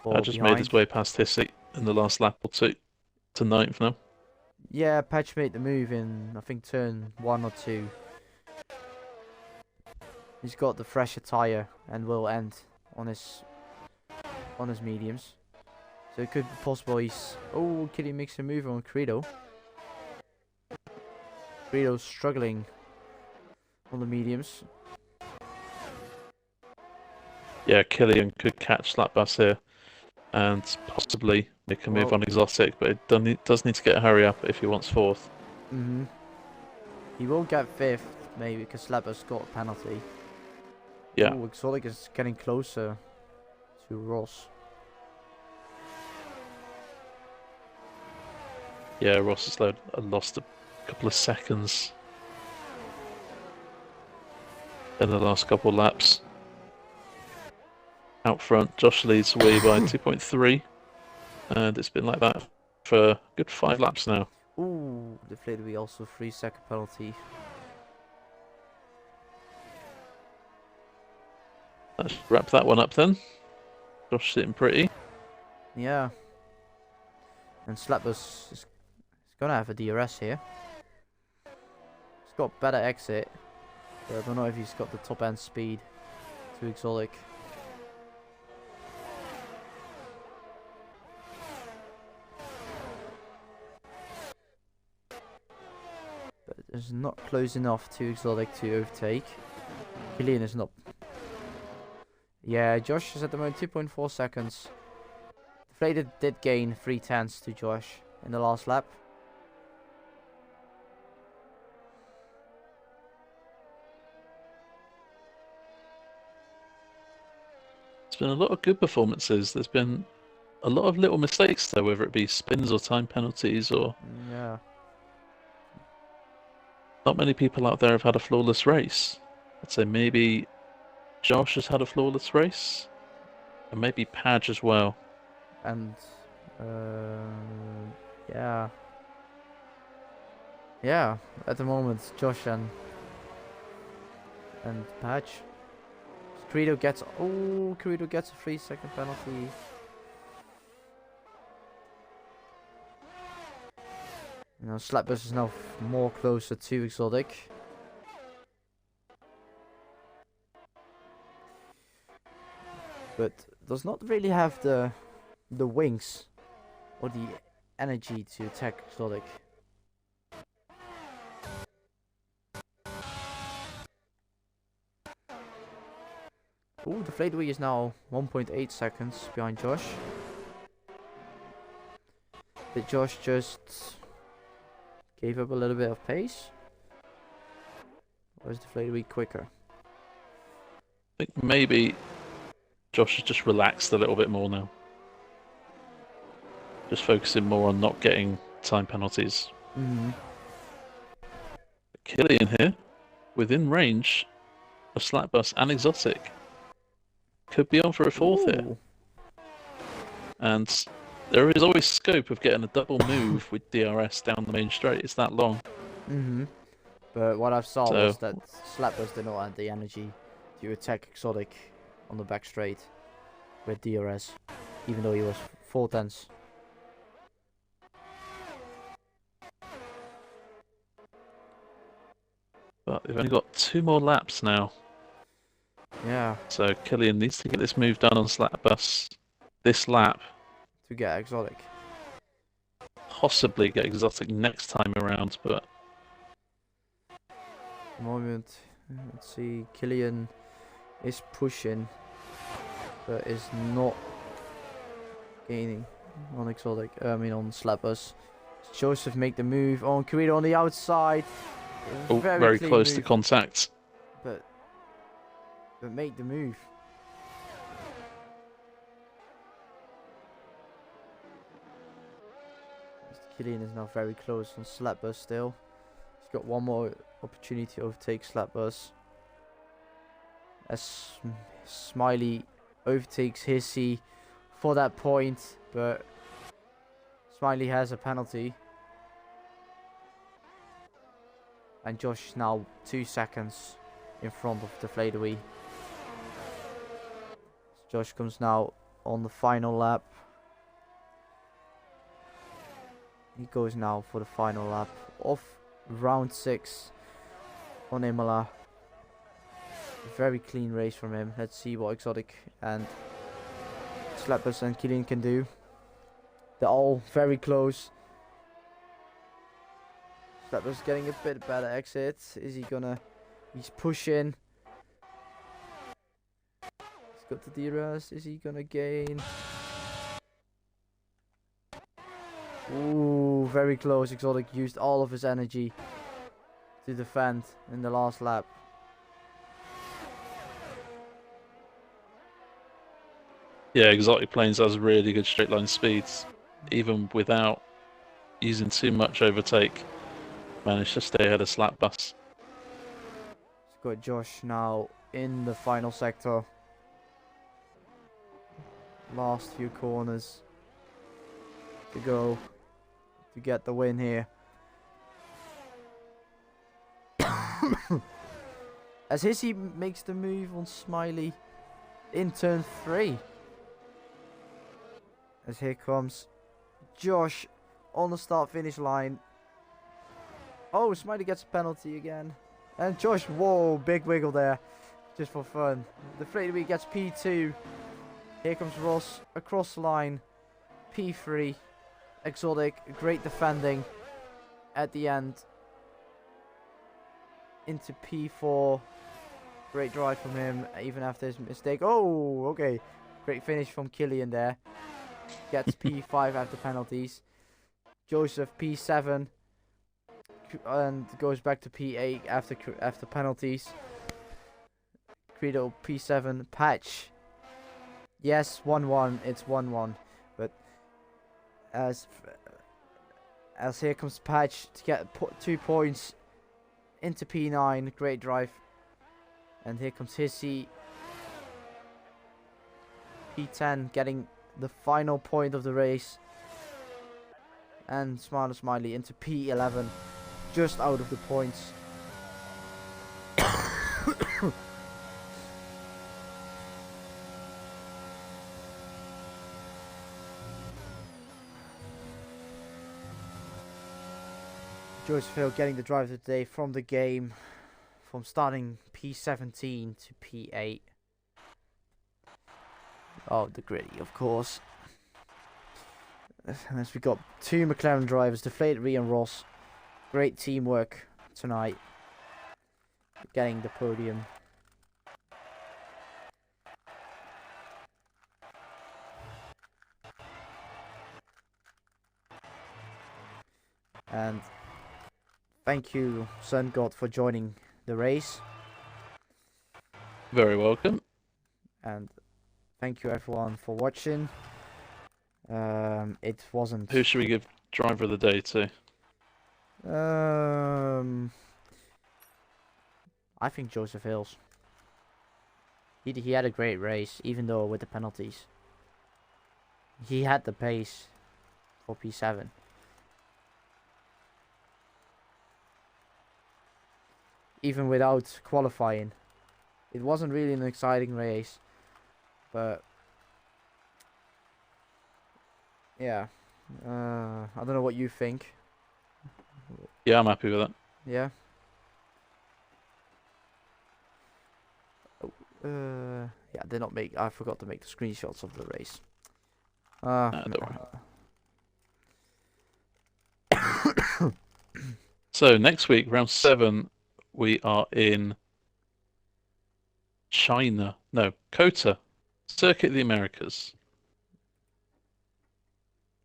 I just made his way past Hissy in the last lap or two to 9th now. Yeah, Patch made the move in, I think, turn 1 or 2. He's got the fresher tyre and will end on his mediums. So it could be possible he's... Oh, Kitty makes a move on Corrido. Corrido's struggling on the mediums. Yeah, Killian could catch Slapbus here and possibly make a move on Exotic, but it does need to get a hurry up if he wants 4th. He will get 5th, maybe, because Slapbus got a penalty. Yeah. Ooh, Exotic is getting closer to Ross. Yeah, Ross has lost a couple of seconds in the last couple of laps. Out front, Josh leads away by 2.3, and it's been like that for a good 5 laps now. Ooh, deflated wheel, also 3-second penalty. Let's wrap that one up then. Josh sitting pretty. Yeah. And Slappers is gonna have a DRS here. He's got better exit, but I don't know if he's got the top end speed. Too exotic. But it's not close enough to exotic to overtake. Killian is not. Yeah, Josh is at the moment 2.4 seconds. Deflated did gain 3/10 to Josh in the last lap. There's been a lot of good performances. There's been a lot of little mistakes though, whether it be spins or time penalties or... Yeah. Not many people out there have had a flawless race. I'd say maybe Josh has had a flawless race, and maybe Padge as well. And yeah. Yeah, at the moment Josh and Patch. Credo gets a 3-second penalty. You know, Slapbus is now more closer to exotic. But does not really have the wings or the energy to attack exotic. Ooh, the Fladeaway is now 1.8 seconds behind Josh. Did Josh just gave up a little bit of pace? Or is the Fladeaway quicker? I think maybe Josh has just relaxed a little bit more now. Just focusing more on not getting time penalties. Killian here, within range of Slapbus and Exotic. Could be on for a fourth here. And there is always scope of getting a double move with DRS down the main straight. It's that long. But what I saw was that Slapbus did not have the energy to attack Exotic on the back straight with DRS, even though he was 4/10. But they've only got 2 more laps now. Yeah. So Killian needs to get this move done on Slapbus this lap. To get exotic. Possibly get exotic next time around, but... At the moment, let's see, Killian is pushing, but is not gaining on exotic, on Slapbus. Joseph make the move on Carrito on the outside. Oh, very close to contact. But make the move. Killian is now very close on Slapbus still. He's got one more opportunity to overtake Slapbus. As Smiley overtakes Hissy for that point, but Smiley has a penalty. And Josh is now 2 seconds in front of the Fladeaway. Josh comes now on the final lap. He goes now for the final lap of round 6 on Imola. Very clean race from him. Let's see what Exotic and Slapbus and Killian can do. They're all very close. Slapbus getting a bit better exit. Is he gonna... He's pushing. He's got the DRS. Is he gonna gain? Ooh, very close. Exotic used all of his energy to defend in the last lap. Yeah, Exotic Planes has really good straight line speeds, even without using too much overtake, managed to stay ahead of Slap Bus. It's got Josh now in the final sector. Last few corners to go to get the win here. As Hissy makes the move on Smiley in turn 3. As here comes Josh on the start finish line. Oh, Smiley gets a penalty again. And Josh, whoa, big wiggle there. Just for fun. The Deflated gets P2. Here comes Ross across the line. P3. Exotic, great defending at the end. Into P4. Great drive from him, even after his mistake. Oh, okay. Great finish from Killian there. Gets P5 after penalties. Joseph P7. And goes back to P8 after penalties. Credo P7. Patch. Yes, 1-1. It's 1-1. But as here comes Patch to get 2 points into P9. Great drive. And here comes Hissy. P10 getting the final point of the race. And Smiley into P11. Just out of the points. Josephville getting the drive of the day from the game. From starting P17 to P8. Oh, the gritty, of course. As we got 2 McLaren drivers, Deflated and Ross. Great teamwork tonight. Getting the podium. And thank you, Sun God, for joining the race. Very welcome. And thank you everyone for watching. It wasn't... Who should we give driver of the day to? I think Joseph Hills. He had a great race, even though with the penalties. He had the pace for P7. Even without qualifying. It wasn't really an exciting race. But yeah. I don't know what you think. Yeah, I'm happy with that. Yeah. Yeah, I did not make. I forgot to make the screenshots of the race. Don't worry. So next week, round 7, we are in China. No, Kota, Circuit of the Americas.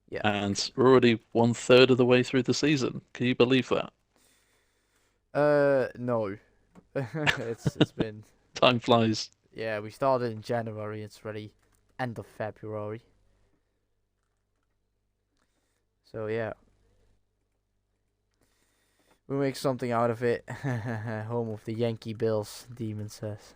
Yeah. And we're already 1/3 of the way through the season. Can you believe that? No. It's been. Time flies. Yeah, we started in January. It's already end of February. So yeah. We'll make something out of it. Home of the Yankee Bills, Demon says.